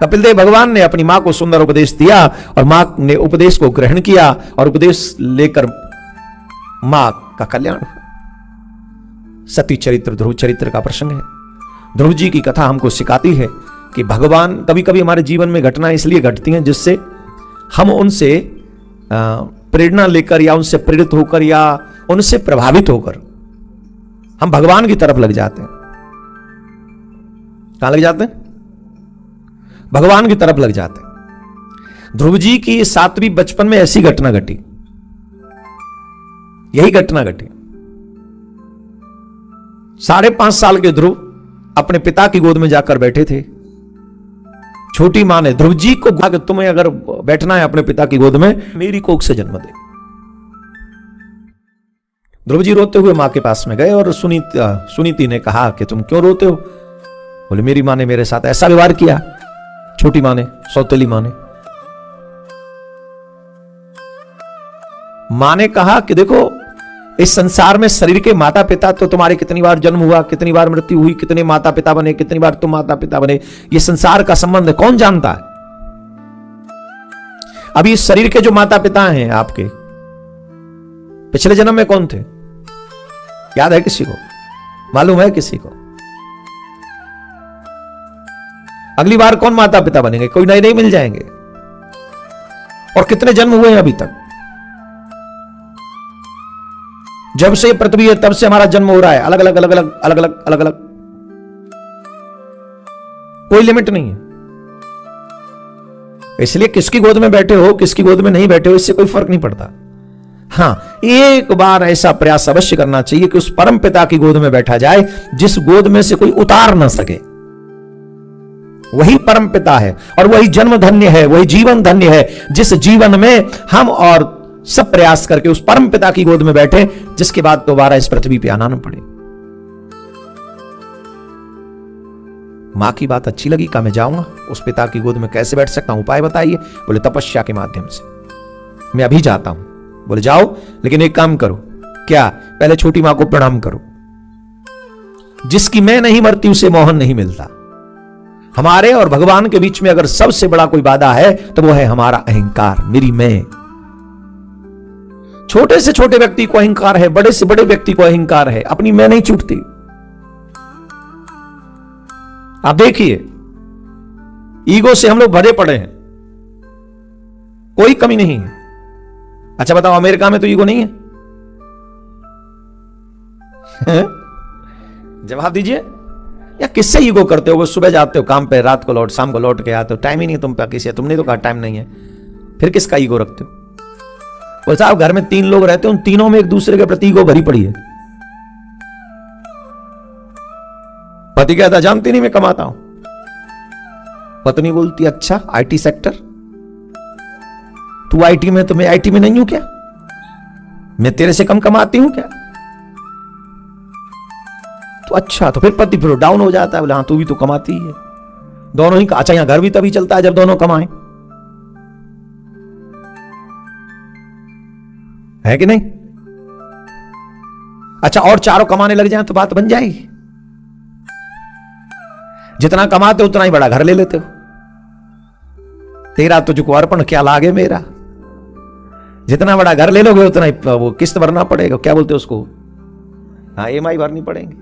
कपिल देव भगवान ने अपनी मां को सुंदर उपदेश दिया और मां ने उपदेश को ग्रहण किया और उपदेश लेकर मां का कल्याण हुआ। सती चरित्र, ध्रुव चरित्र का प्रसंग है। ध्रुव जी की कथा हमको सिखाती है कि भगवान कभी कभी हमारे जीवन में घटना इसलिए घटती हैं जिससे हम उनसे प्रेरणा लेकर या उनसे प्रेरित होकर या उनसे प्रभावित होकर हम भगवान की तरफ लग जाते हैं। कहां लग जाते हैं? भगवान की तरफ लग जाते हैं। ध्रुव जी की 7वीं बचपन में ऐसी घटना घटी, यही घटना घटी। 5.5 साल के ध्रुव अपने पिता की गोद में जाकर बैठे थे। छोटी मां ने ध्रुव जी को कहा कि तुम्हें अगर बैठना है अपने पिता की गोद में, मेरी कोख से जन्म दे। ध्रुव जी रोते हुए मां के पास में गए और सुनीति ने कहा कि तुम क्यों रोते हो? बोले मेरी मां ने मेरे साथ ऐसा व्यवहार किया। छोटी मां ने, सौतेली मां ने। मां ने कहा कि देखो इस संसार में शरीर के माता पिता तो तुम्हारे कितनी बार जन्म हुआ, कितनी बार मृत्यु हुई, कितने माता पिता बने, कितनी बार तुम माता पिता बने, ये संसार का संबंध कौन जानता है? अभी इस शरीर के जो माता पिता हैं आपके, पिछले जन्म में कौन थे? याद है किसी को? मालूम है किसी को? अगली बार कौन माता पिता बनेंगे? कोई नए नहीं मिल जाएंगे। और कितने जन्म हुए हैं अभी तक? जब से पृथ्वी है तब से हमारा जन्म हो रहा है, अलग अलग अलग अलग अलग अलग अलग अलग, कोई लिमिट नहीं है। इसलिए किसकी गोद में बैठे हो, किसकी गोद में नहीं बैठे हो, इससे कोई फर्क नहीं पड़ता। हां, एक बार ऐसा प्रयास अवश्य करना चाहिए कि उस परम पिता की गोद में बैठा जाए जिस गोद में से कोई उतार ना सके। वही परम पिता है और वही जन्म धन्य है, वही जीवन धन्य है, जिस जीवन में हम और सब प्रयास करके उस परम पिता की गोद में बैठे, जिसके बाद दोबारा इस पृथ्वी पे आना न पड़े। मां की बात अच्छी लगी, कहा मैं जाऊंगा उस पिता की गोद में, कैसे बैठ सकता हूं, उपाय बताइए। बोले तपस्या के माध्यम से। मैं अभी जाता हूं। बोले जाओ, लेकिन एक काम करो। क्या? पहले छोटी मां को प्रणाम करो। जिसकी मैं नहीं मरती उसे मोहन नहीं मिलता। हमारे और भगवान के बीच में अगर सबसे बड़ा कोई बाधा है तो वो है हमारा अहंकार, मेरी मैं। छोटे से छोटे व्यक्ति को अहंकार है, बड़े से बड़े व्यक्ति को अहंकार है, अपनी मैं नहीं छूटती। आप देखिए, ईगो से हम लोग भरे पड़े हैं, कोई कमी नहीं है। अच्छा बताओ, अमेरिका में तो ईगो नहीं है? जवाब दीजिए। या किससे ईगो करते हो? वो सुबह जाते हो काम पे, रात को लौट, शाम को लौट के आते हो, टाइम ही नहीं तुम पे किसी, तुमने तो कहा टाइम नहीं है, फिर किसका ईगो रखते हो? बोले साहब घर में 3 लोग रहते हैं, उन तीनों में एक दूसरे के प्रति ईगो भरी पड़ी है। पति कहता जानती नहीं मैं कमाता हूं। पत्नी बोलती अच्छा आईटी सेक्टर, तू आईटी में, तो मैं आईटी में नहीं हूं क्या? मैं तेरे से कम कमाती हूं क्या? तो अच्छा, तो फिर पति फिर डाउन हो जाता है, बोले हाँ तू भी तो कमाती है। दोनों ही, अच्छा यहां घर भी तभी चलता है जब दोनों कमाएं, है कि नहीं? अच्छा, और चारों कमाने लग जाए तो बात बन जाएगी। जितना कमाते हो उतना ही बड़ा घर ले लेते हो। तेरा तुझको अर्पण क्या लागे मेरा। जितना बड़ा घर ले लोगे उतना ही वो किस्त भरना पड़ेगा, क्या बोलते हो उसको, हाँ EMI भरनी पड़ेंगे।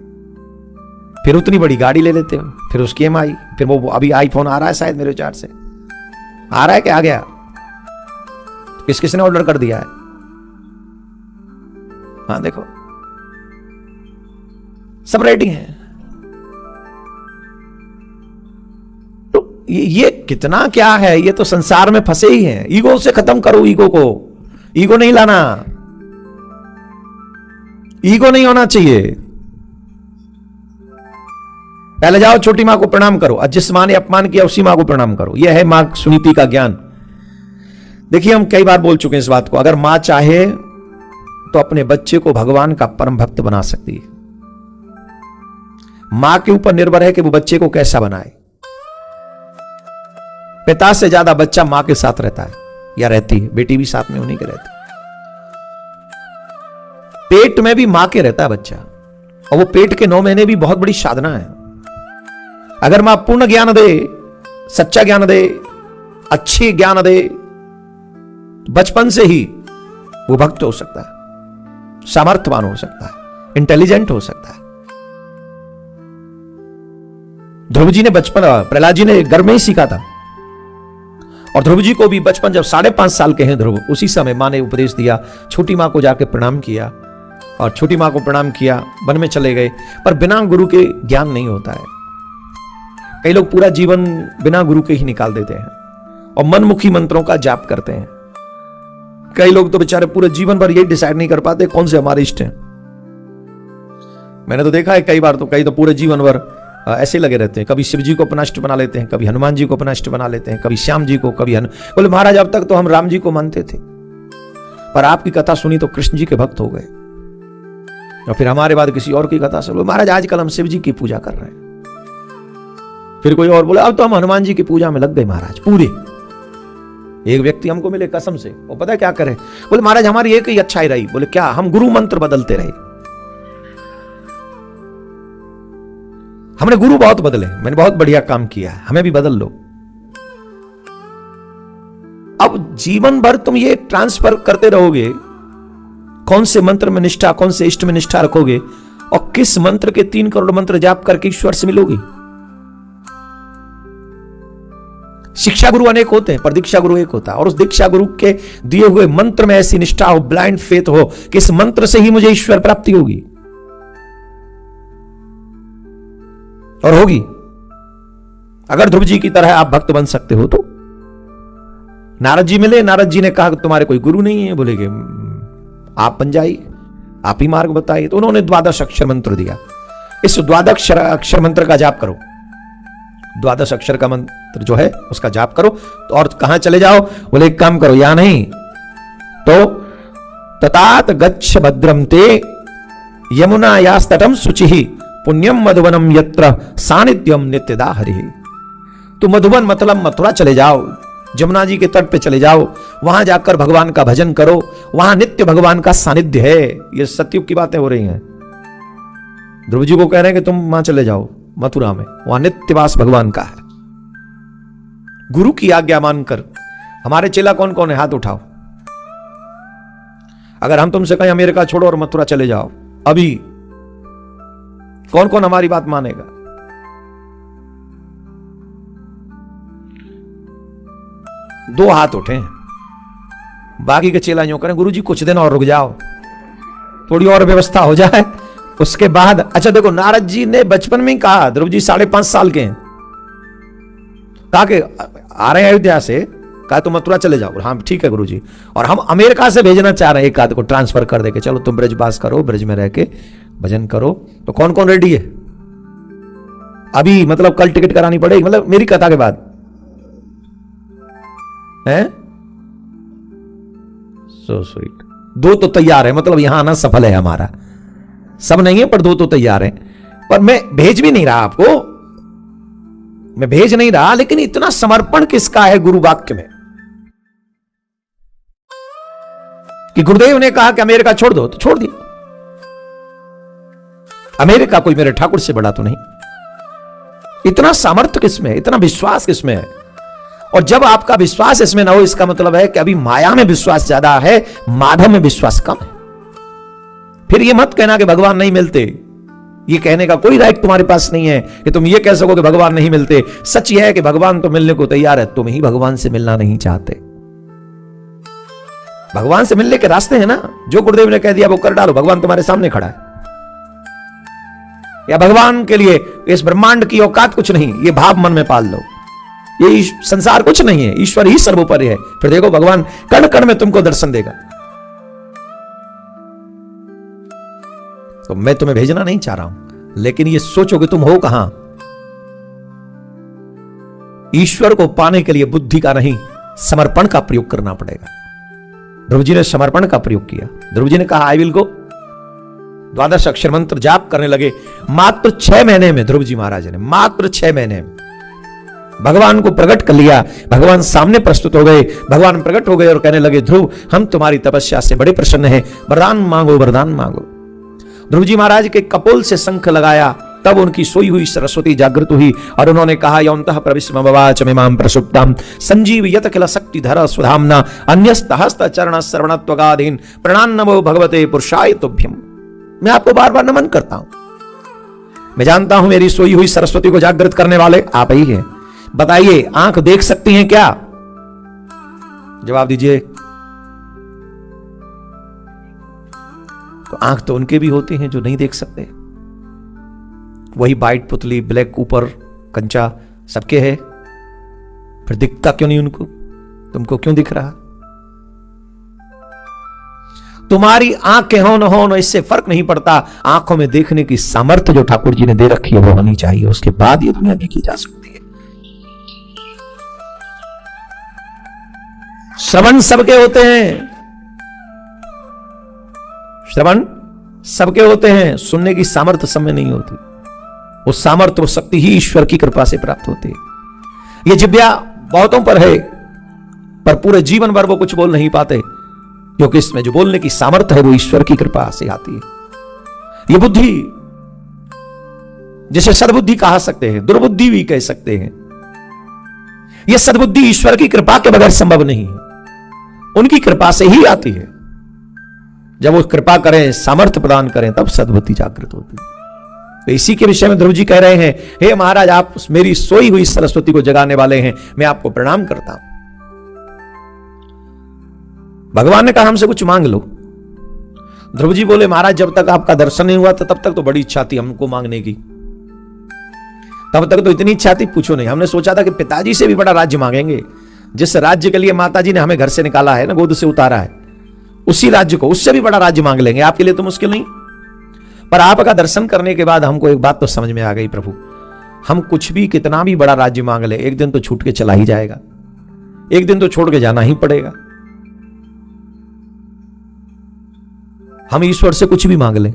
फिर उतनी बड़ी गाड़ी ले लेते हो, फिर उसकी EMI, फिर वो अभी आईफोन आ रहा है शायद मेरे विचार से, आ रहा है कि आ गया? किस किसने ऑर्डर कर दिया है? हाँ देखो, सब रेडी हैं। तो ये कितना क्या है, ये तो संसार में फंसे ही हैं। ईगो से खत्म करो, ईगो को, ईगो नहीं लाना, ईगो नहीं होना चाहिए। पहले जाओ छोटी मां को प्रणाम करो, और जिस मां ने अपमान किया उसी मां को प्रणाम करो। यह है मां सुनीति का ज्ञान। देखिए हम कई बार बोल चुके हैं इस बात को, अगर मां चाहे तो अपने बच्चे को भगवान का परम भक्त बना सकती है। मां के ऊपर निर्भर है कि वो बच्चे को कैसा बनाए। पिता से ज्यादा बच्चा मां के साथ रहता है या रहती है, बेटी भी साथ में उन्हीं के रहती है। पेट में भी मां के रहता है बच्चा, और वो पेट के 9 महीने भी बहुत बड़ी साधना है। अगर मां पूर्ण ज्ञान दे, सच्चा ज्ञान दे, अच्छी ज्ञान दे, बचपन से ही वो भक्त हो सकता है, सामर्थ्यवान हो सकता है, इंटेलिजेंट हो सकता है। ध्रुव जी ने बचपन, प्रहलाद जी ने गर्भ में ही सीखा था। और ध्रुव जी को भी बचपन, जब 5.5 साल के हैं ध्रुव, उसी समय मां ने उपदेश दिया, छोटी मां को जाके प्रणाम किया, और छोटी मां को प्रणाम किया, वन में चले गए। पर बिना गुरु के ज्ञान नहीं होता है। कई लोग पूरा जीवन बिना गुरु के ही निकाल देते हैं और मनमुखी मंत्रों का जाप करते हैं। कई लोग तो बेचारे पूरे जीवन भर यही डिसाइड नहीं कर पाते कौन से हमारे इष्ट हैं। मैंने तो देखा है कई बार, तो कई तो पूरे जीवन भर ऐसे लगे रहते हैं, कभी शिव जी को अपना इष्ट बना लेते हैं, कभी हनुमान जी को अपना इष्ट बना लेते हैं, कभी श्याम जी को, कभी बोले महाराज अब तक तो हम राम जी को मानते थे, पर आपकी कथा सुनी तो कृष्ण जी के भक्त हो गए, और फिर हमारे बाद किसी और की कथा सुन, महाराज आजकल हम शिव जी की पूजा कर रहे हैं। फिर कोई और बोले अब तो हम हनुमान जी की पूजा में लग गए महाराज पूरे। एक व्यक्ति हमको मिले कसम से, वो पता है क्या करे, बोले महाराज हमारी एक ही अच्छाई रही। बोले क्या? हम गुरु मंत्र बदलते रहे, हमने गुरु बहुत बदले, मैंने बहुत बढ़िया काम किया है, हमें भी बदल लो। अब जीवन भर तुम ये ट्रांसफर करते रहोगे, कौन से मंत्र में निष्ठा, कौन से इष्ट में निष्ठा रखोगे, और किस मंत्र के 3 करोड़ मंत्र जाप करके ईश्वर से मिलोगे। शिक्षा गुरु अनेक होते हैं पर दीक्षा गुरु एक होता है, और उस दीक्षा गुरु के दिए हुए मंत्र में ऐसी निष्ठा हो, ब्लाइंड फेथ हो कि इस मंत्र से ही मुझे ईश्वर प्राप्ति होगी, और होगी। अगर ध्रुव जी की तरह आप भक्त बन सकते हो तो। नारद जी मिले, नारद जी ने कहा कि तुम्हारे कोई गुरु नहीं है, बोले कि आप बन जाइए, आप ही मार्ग बताइए। तो उन्होंने 12 अक्षर मंत्र दिया, इस 12 अक्षर मंत्र का जाप करो, 12 अक्षर का मंत्र जो है उसका जाप करो। तो और कहां चले जाओ? बोले एक काम करो, यहां नहीं तो ततात गच्छ भद्रम ते यमुना यास्तटम शुचि पुण्यम मधुवनम यत्र सानिध्यम नित्यदा हरि। तो मधुवन मतलब मथुरा चले जाओ, जमुना जी के तट पे चले जाओ, वहां जाकर भगवान का भजन करो, वहां नित्य भगवान का सानिध्य है। ये सतयुग की बातें हो रही हैं। ध्रुव जी को कह रहे हैं कि तुम वहां चले जाओ मथुरा में, वहां नित्यवास भगवान का है। गुरु की आज्ञा मानकर। हमारे चेला कौन कौन है? हाथ उठाओ। अगर हम तुमसे कहें अमेरिका छोड़ो और मथुरा चले जाओ अभी, कौन कौन हमारी बात मानेगा? दो हाथ उठे, बाकी के चेला यूं करें गुरुजी कुछ दिन और रुक जाओ, थोड़ी और व्यवस्था हो जाए, उसके बाद। अच्छा देखो, नारद जी ने बचपन में ही कहा, ध्रुव जी 5.5 साल के हैं, कहा कि आ रहे हैं अयोध्या से, कहा तो मथुरा चले जाओ। हाँ ठीक है गुरुजी, और हम अमेरिका से भेजना चाह रहे हैं एक आध को, ट्रांसफर कर देके चलो तुम ब्रजवास करो, ब्रज में रह के भजन करो। तो कौन कौन रेडी है अभी? मतलब कल टिकट करानी पड़ेगी, मतलब मेरी कथा के बाद है। So sweet. 2 तो तैयार है, मतलब यहां आना सफल है हमारा। सब नहीं है पर 2 तो तैयार है। पर मैं भेज भी नहीं रहा आपको, मैं भेज नहीं रहा, लेकिन इतना समर्पण किसका है गुरु वाक्य में कि गुरुदेव ने कहा कि अमेरिका छोड़ दो तो छोड़ दिया। अमेरिका कोई मेरे ठाकुर से बड़ा तो नहीं। इतना सामर्थ्य किसमें है, इतना विश्वास किसमें है? और जब आपका विश्वास इसमें ना हो, इसका मतलब है कि अभी माया में विश्वास ज्यादा है, माधव में विश्वास कम है। फिर ये मत कहना कि भगवान नहीं मिलते, ये कहने का कोई राइट तुम्हारे पास नहीं है कि तुम ये कह सको कि भगवान नहीं मिलते। सच यह है कि भगवान तो मिलने को तैयार है, तुम ही भगवान से मिलना नहीं चाहते। भगवान से मिलने के रास्ते हैं ना, जो गुरुदेव ने कह दिया वो कर डालो, भगवान तुम्हारे सामने खड़ा है। या भगवान के लिए इस ब्रह्मांड की औकात कुछ नहीं, ये भाव मन में पाल लो, ये संसार कुछ नहीं है, ईश्वर ही सर्वोपरि है। फिर देखो भगवान कण कण में तुमको दर्शन देगा। तो मैं तुम्हें भेजना नहीं चाह रहा हूं, लेकिन ये सोचो कि तुम हो कहां। ईश्वर को पाने के लिए बुद्धि का नहीं, समर्पण का प्रयोग करना पड़ेगा। ध्रुव जी ने समर्पण का प्रयोग किया। ध्रुव जी ने कहा आई विल गो, 12 अक्षर मंत्र जाप करने लगे। मात्र 6 महीने में ध्रुव जी महाराज ने, मात्र 6 महीने में भगवान को प्रकट कर लिया। भगवान सामने प्रस्तुत हो गए, भगवान प्रकट हो गए और कहने लगे ध्रुव हम तुम्हारी तपस्या से बड़े प्रसन्न हैं, वरदान मांगो वरदान मांगो। ध्रुव जी महाराज के कपोल से शंख लगाया, तब उनकी सोई हुई सरस्वती जागृत हुई और उन्होंने कहा यौन्तः प्रविश्म ववाच मिमां प्रसुप्तां संजीवयत किल शक्तिधर सुधाम्ना अन्यस्तहस्त चरण श्रवणत्वगाधीन प्रणान्नमो भगवते पुरुषाय तुभ्यम। मैं आपको बार बार नमन करता हूं। मैं जानता हूं मेरी सोई हुई सरस्वती को जागृत करने वाले आप ही हैं। बताइए आंख देख सकती हैं क्या? जवाब दीजिए। तो आंख तो उनके भी होते हैं जो नहीं देख सकते। वही वाइट पुतली, ब्लैक ऊपर कंचा सबके है, फिर दिखता क्यों नहीं उनको? तुमको क्यों दिख रहा? तुम्हारी आंखें हो न हो न इससे फर्क नहीं पड़ता। आंखों में देखने की सामर्थ्य जो ठाकुर जी ने दे रखी है वो होनी चाहिए, उसके बाद ये दुनिया देखी जा सकती है। श्रवण सबके होते हैं, श्रवण सबके होते हैं, सुनने की सामर्थ्य सब में नहीं होती। वो सामर्थ्य, वो शक्ति ही ईश्वर की कृपा से प्राप्त होती है। ये जिब्या बहुतों पर है, पर पूरे जीवन भर वो कुछ बोल नहीं पाते, क्योंकि इसमें जो बोलने की सामर्थ्य है वो ईश्वर की कृपा से आती है। ये बुद्धि, जिसे सद्बुद्धि कहा सकते हैं, दुर्बुद्धि भी कह सकते हैं, यह सद्बुद्धि ईश्वर की कृपा के बगैर संभव नहीं है, उनकी कृपा से ही आती है। जब वो कृपा करें, सामर्थ्य प्रदान करें, तब सद्बुद्धि जागृत होती है। तो इसी के विषय में ध्रुव जी कह रहे हैं, हे महाराज, आप मेरी सोई हुई सरस्वती को जगाने वाले हैं, मैं आपको प्रणाम करता हूं। भगवान ने कहा हमसे कुछ मांग लो। ध्रुव जी बोले, महाराज जब तक आपका दर्शन नहीं हुआ था तब तक तो बड़ी इच्छा थी हमको मांगने की, तब तक तो इतनी इच्छा थी पूछो नहीं। हमने सोचा था कि पिताजी से भी बड़ा राज्य मांगेंगे, जिस राज्य के लिए माताजी ने हमें घर से निकाला है ना, गोद से उतारा है, उसी राज्य को, उससे भी बड़ा राज्य मांग लेंगे। आपके लिए तो मुश्किल नहीं, पर आपका दर्शन करने के बाद हमको एक बात तो समझ में आ गई, प्रभु हम कुछ भी कितना भी बड़ा राज्य मांग ले, एक दिन तो छूट के चला ही जाएगा, एक दिन तो छोड़ के जाना ही पड़ेगा। हम ईश्वर से कुछ भी मांग लें,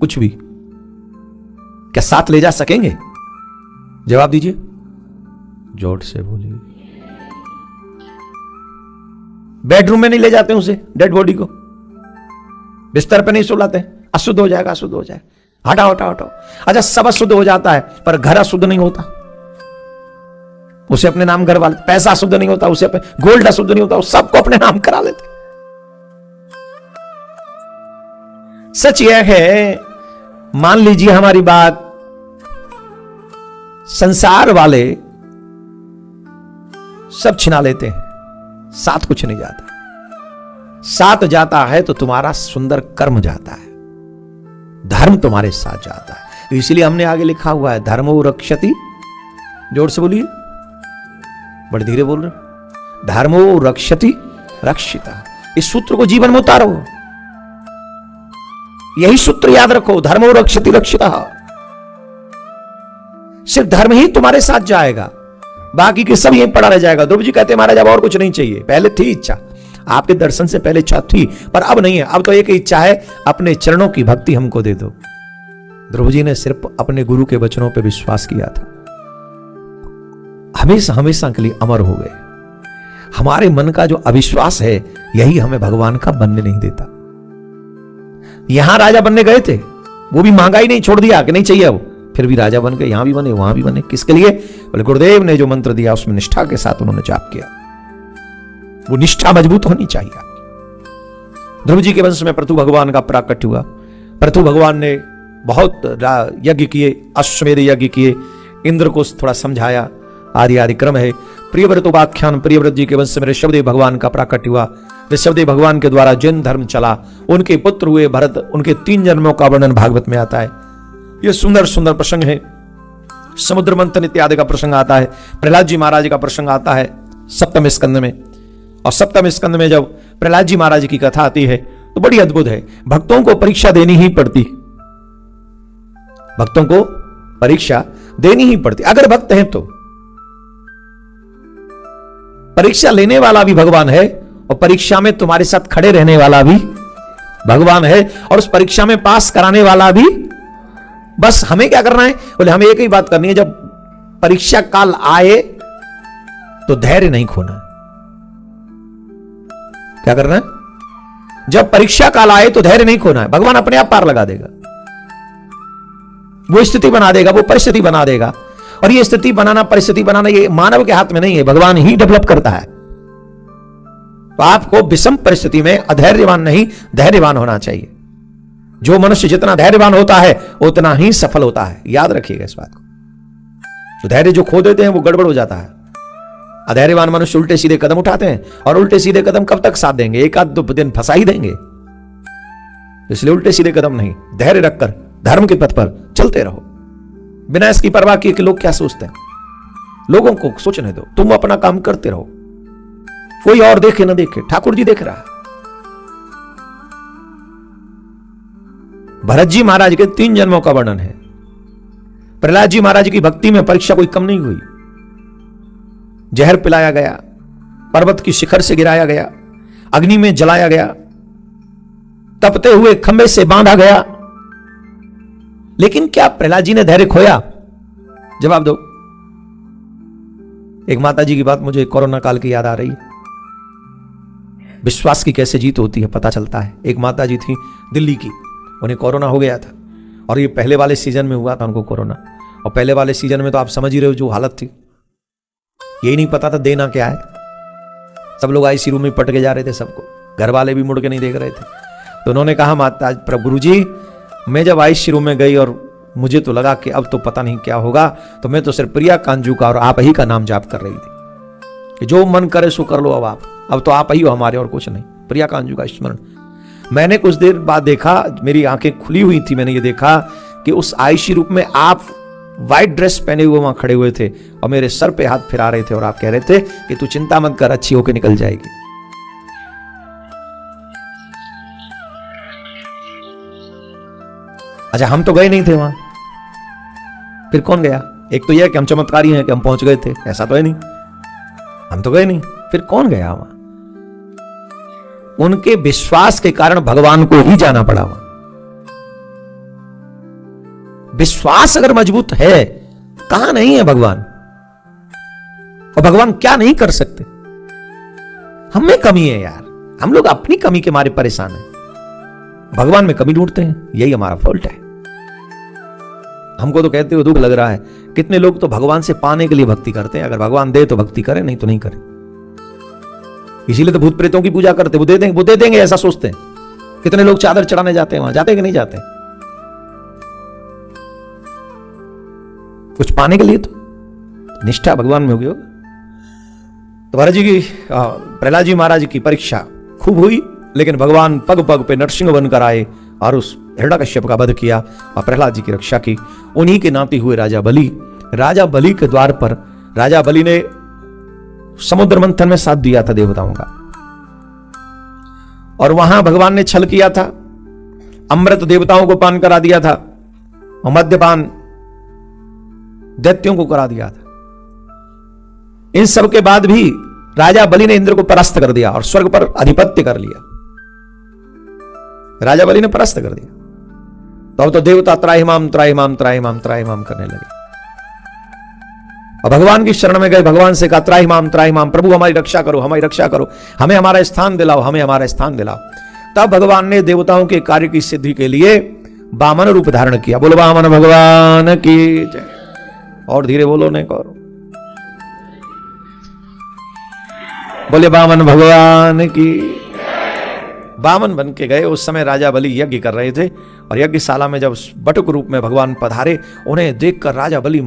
कुछ भी, क्या साथ ले जा सकेंगे? जवाब दीजिए, जोर से बोलिए। बेडरूम में नहीं ले जाते उसे, डेड बॉडी को बिस्तर पे नहीं सुलाते, अशुद्ध हो जाएगा, अशुद्ध हो जाएगा, हटाओ हटाओ हटाओ। अच्छा, सब अशुद्ध हो जाता है पर घर अशुद्ध नहीं होता, उसे अपने नाम घर वाले, पैसा अशुद्ध नहीं होता, उसे अपने गोल्ड अशुद्ध नहीं होता, सबको अपने नाम करा लेते। सच यह है, मान लीजिए हमारी बात, संसार वाले सब छिना लेते हैं, साथ कुछ नहीं जाता, साथ जाता है तो तुम्हारा सुंदर कर्म जाता है, धर्म तुम्हारे साथ जाता है। तो इसलिए हमने आगे लिखा हुआ है, धर्मो रक्षति, जोर से बोलिए, बड़े धीरे बोल रहे, धर्मो रक्षति रक्षिता। इस सूत्र को जीवन में उतारो, यही सूत्र याद रखो, धर्मो रक्षति रक्षिता। सिर्फ धर्म ही तुम्हारे साथ जाएगा, बाकी के सब यहीं पड़ा रह जाएगा। ध्रुव जी कहते महाराज अब और कुछ नहीं चाहिए, पहले थी इच्छा, आपके दर्शन से पहले इच्छा थी, पर अब नहीं है, अब तो एक इच्छा है, अपने चरणों की भक्ति हमको दे दो। ध्रुव जी ने सिर्फ अपने गुरु के वचनों पर विश्वास किया था, हमेशा हमेशा के लिए अमर हो गए। हमारे मन का जो अविश्वास है, यही हमें भगवान का बनने नहीं देता। यहां राजा बनने गए थे, वो भी मांगा ही नहीं, छोड़ दिया कि नहीं चाहिए, अब फिर भी राजा बन गए, यहां भी बने वहां भी बने। किसके लिए? बोले गुरुदेव ने जो मंत्र दिया उसमें निष्ठा के साथ उन्होंने जाप किया, वो निष्ठा मजबूत होनी चाहिए। ध्रुव जी के वंश में पृथु भगवान का प्राकट्य हुआ। पृथु भगवान ने बहुत यज्ञ किए, अश्वमेध यज्ञ किए, इंद्र को थोड़ा समझाया, आदि आदि क्रम है। प्रियव्रतोपाख्यान, प्रियव्रत जी के वंश में ऋषभदेव भगवान का प्राकट्य हुआ। ऋषभदेव भगवान के द्वारा जैन धर्म चला, उनके पुत्र हुए भरत, उनके 3 जन्मों का वर्णन भागवत में आता है। यह सुंदर सुंदर प्रसंग है। समुद्र मंथन इत्यादि का प्रसंग आता है, प्रहलाद जी महाराज का प्रसंग आता है 7वें स्कंद में। और 7वें स्कंद में जब प्रहलाद जी महाराज की कथा आती है तो बड़ी अद्भुत है। भक्तों को परीक्षा देनी ही पड़ती, भक्तों को परीक्षा देनी ही पड़ती। अगर भक्त हैं तो परीक्षा लेने वाला भी भगवान है, और परीक्षा में तुम्हारे साथ खड़े रहने वाला भी भगवान है, और उस परीक्षा में पास कराने वाला भी। बस हमें क्या करना है? बोले हमें एक ही बात करनी है, जब परीक्षा काल आए तो धैर्य नहीं खोना है। क्या करना है? जब परीक्षा काल आए तो धैर्य नहीं खोना है। भगवान अपने आप पार लगा देगा, वो स्थिति बना देगा, वो परिस्थिति बना देगा। और ये स्थिति बनाना, परिस्थिति बनाना, ये मानव के हाथ में नहीं है, भगवान ही डेवलप करता है। तो आपको विषम परिस्थिति में अधैर्यवान नहीं, धैर्यवान होना चाहिए। जो मनुष्य जितना धैर्यवान होता है उतना ही सफल होता है, याद रखिएगा इस बात को। तो धैर्य जो खो देते हैं वो गड़बड़ हो जाता है। अधैर्यवान मनुष्य उल्टे सीधे कदम उठाते हैं, और उल्टे सीधे कदम कब तक साथ देंगे? एक आध 2 दिन फंसा ही देंगे। इसलिए उल्टे सीधे कदम नहीं, धैर्य रखकर धर्म के पथ पर चलते रहो, बिना इसकी परवाह किए कि लोग क्या सोचते हैं। लोगों को सोचने दो, तुम अपना काम करते रहो, कोई और देखे ना देखे, ठाकुर जी देख रहा है। भरत जी महाराज के 3 जन्मों का वर्णन है। प्रहलाद जी महाराज की भक्ति में परीक्षा कोई कम नहीं हुई। जहर पिलाया गया, पर्वत की शिखर से गिराया गया, अग्नि में जलाया गया, तपते हुए खंबे से बांधा गया, लेकिन क्या प्रहलाद जी ने धैर्य खोया? जवाब दो। एक माता जी की बात मुझे कोरोना काल की याद आ रही है। विश्वास की कैसे जीत होती है पता चलता है। एक माता जी थी दिल्ली की, उन्हें कोरोना हो गया था और ये पहले वाले सीजन में हुआ था उनको कोरोना। और पहले वाले सीजन में तो आप समझ ही रहे हो जो हालत थी, यही नहीं पता था देना क्या है। सब लोग आईसीयू में पट के जा रहे थे, सबको, घर वाले भी मुड़ के नहीं देख रहे थे। तो उन्होंने कहा माता गुरु जी, मैं जब आईसीयू में गई और मुझे तो लगा कि अब तो पता नहीं क्या होगा, तो मैं तो सिर्फ प्रिया कांजू का और आप ही का नाम जाप कर रही थी कि जो मन करे सो कर लो, अब तो आप ही हो हमारे और कुछ नहीं, प्रिया कांजू का स्मरण। मैंने कुछ देर बाद देखा, मेरी आंखें खुली हुई थी, मैंने ये देखा कि उस आईसीयू रूप में आप व्हाइट ड्रेस पहने हुए वहां खड़े हुए थे और मेरे सर पे हाथ फिरा रहे थे और आप कह रहे थे कि तू चिंता मत कर, अच्छी होकर निकल जाएगी। अच्छा, हम तो गए नहीं थे वहां, फिर कौन गया? एक तो यह कि हम चमत्कारी हैं कि हम पहुंच गए थे, ऐसा तो है नहीं, हम तो गए नहीं, फिर कौन गया वहां? उनके विश्वास के कारण भगवान को ही जाना पड़ा वहां। विश्वास अगर मजबूत है, कहां नहीं है भगवान? और भगवान क्या नहीं कर सकते? हम में कमी है यार, हम लोग अपनी कमी के मारे परेशान हैं, भगवान में कमी ढूंढते हैं, यही हमारा फॉल्ट है। हमको तो कहते हुए दुख लग रहा है, कितने लोग तो भगवान से पाने के लिए भक्ति करते हैं, अगर भगवान दे तो भक्ति करें, नहीं तो नहीं करें। इसीलिए तो भूत प्रेतों की पूजा करते, वो दे देंगे ऐसा सोचते हैं। कितने लोग चादर चढ़ाने जाते हैं वहां, जाते कि नहीं जाते? कुछ पाने के लिए तो निष्ठा भगवान में होगी। तो महाराज जी की, प्रहलाद जी महाराज की परीक्षा खूब हुई, लेकिन भगवान पग पग पे नरसिंह बनकर आए और उस हिरण्यकश्यप का वध किया और प्रहलाद जी की रक्षा की। उन्हीं के नाती हुए राजा बलि। राजा बलि के द्वार पर राजा बलि ने समुद्र मंथन में साथ दिया था देवताओं का, और वहां भगवान ने छल किया था, अमृत देवताओं को पान करा दिया था और मद्यपान दैत्यों को करा दिया था। इन सब के बाद भी राजा बलि ने इंद्र को परास्त कर दिया और स्वर्ग पर आधिपत्य कर लिया। राजा बलि ने परास्त कर दिया, तो अब तो देवता त्राहिमाम त्राहिमाम त्राहिमाम त्राहिमाम करने लगे और भगवान की शरण में गए, भगवान से कहा त्राहिमाम त्राहिमाम, प्रभु हमारी रक्षा करो, हमारी रक्षा करो, हमें हमारा स्थान दिलाओ, हमें हमारा स्थान दिलाओ। तब भगवान ने देवताओं के कार्य की सिद्धि के लिए वामन रूप धारण किया। बोलो वामन भगवान की जय। और धीरे बोलो, नहीं करो, बोले वामन भगवान की। वामन बन के गए। उस समय राजा बलि यज्ञ कर रहे थे और यज्ञशाला में जब बटुक रूप में भगवान पधारे, उन्हें देखकर राजा बलि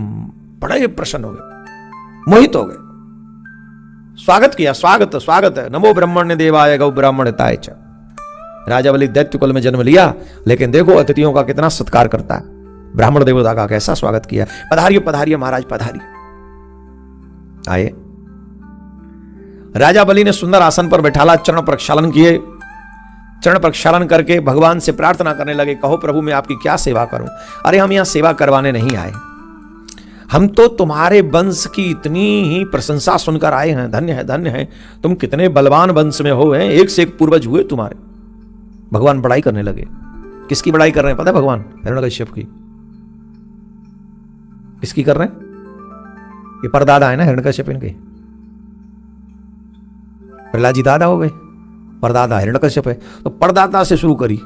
बड़े प्रसन्न हो गए, मोहित हो गए। स्वागत किया, स्वागत स्वागत है, नमो ब्रह्मण्य देवाय गौ ब्राह्मणताय च। राजा बलि दैत्य कुल में जन्म लिया, लेकिन देखो अतिथियों का कितना सत्कार करता है, ब्राह्मण देवता का कैसा स्वागत किया। पधारिए पधारिए महाराज पधारिए। आए, राजा बलि ने सुंदर आसन पर बैठाला, चरण प्रक्षालन किए। चरण प्रक्षालन करके भगवान से प्रार्थना करने लगे, कहो प्रभु मैं आपकी क्या सेवा करूं। अरे हम यहां सेवा करवाने नहीं आए, हम तो तुम्हारे वंश की इतनी ही प्रशंसा सुनकर आए हैं। धन्य है धन्य है, तुम कितने बलवान वंश में हो, हैं एक से एक पूर्वज हुए तुम्हारे। भगवान बड़ाई करने लगे। किसकी बड़ाई कर रहे हैं पता है भगवान? हिरण्यकश्यप की। किसकी कर रहे हैं? ये परदादा है ना हिरण्यकश्यप इनके, प्रहलाद जी दादा हो गए, परदादा हिरण्यकश्यप है। तो परदादा से शुरू करी।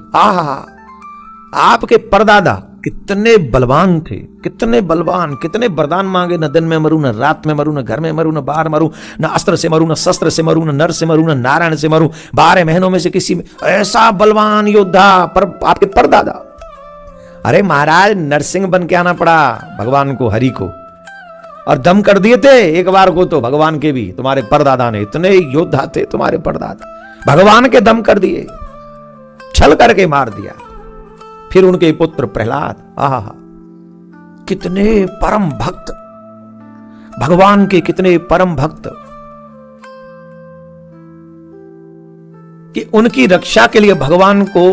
आपके परदादा कितने बलवान थे, कितने बलवान, कितने वरदान मांगे, न दिन में मरू, न रात में मरू, न घर में मरू, न बाहर मरू, न अस्त्र से मरू, न शस्त्र से मरू, न नर से मरू, न नारायण से मरू, 12 महीनों में से किसी में। ऐसा बलवान योद्धा पर आपके परदादा। अरे महाराज नरसिंह बन के आना पड़ा भगवान को, हरि को, और दम कर दिए थे एक बार को तो भगवान के भी। तुम्हारे परदादा ने, इतने योद्धा थे तुम्हारे परदादा, भगवान के दम कर दिए, छल करके मार दिया। फिर उनके पुत्र प्रहलाद, कितने परम भक्त भगवान के, कितने परम भक्त कि उनकी रक्षा के लिए भगवान को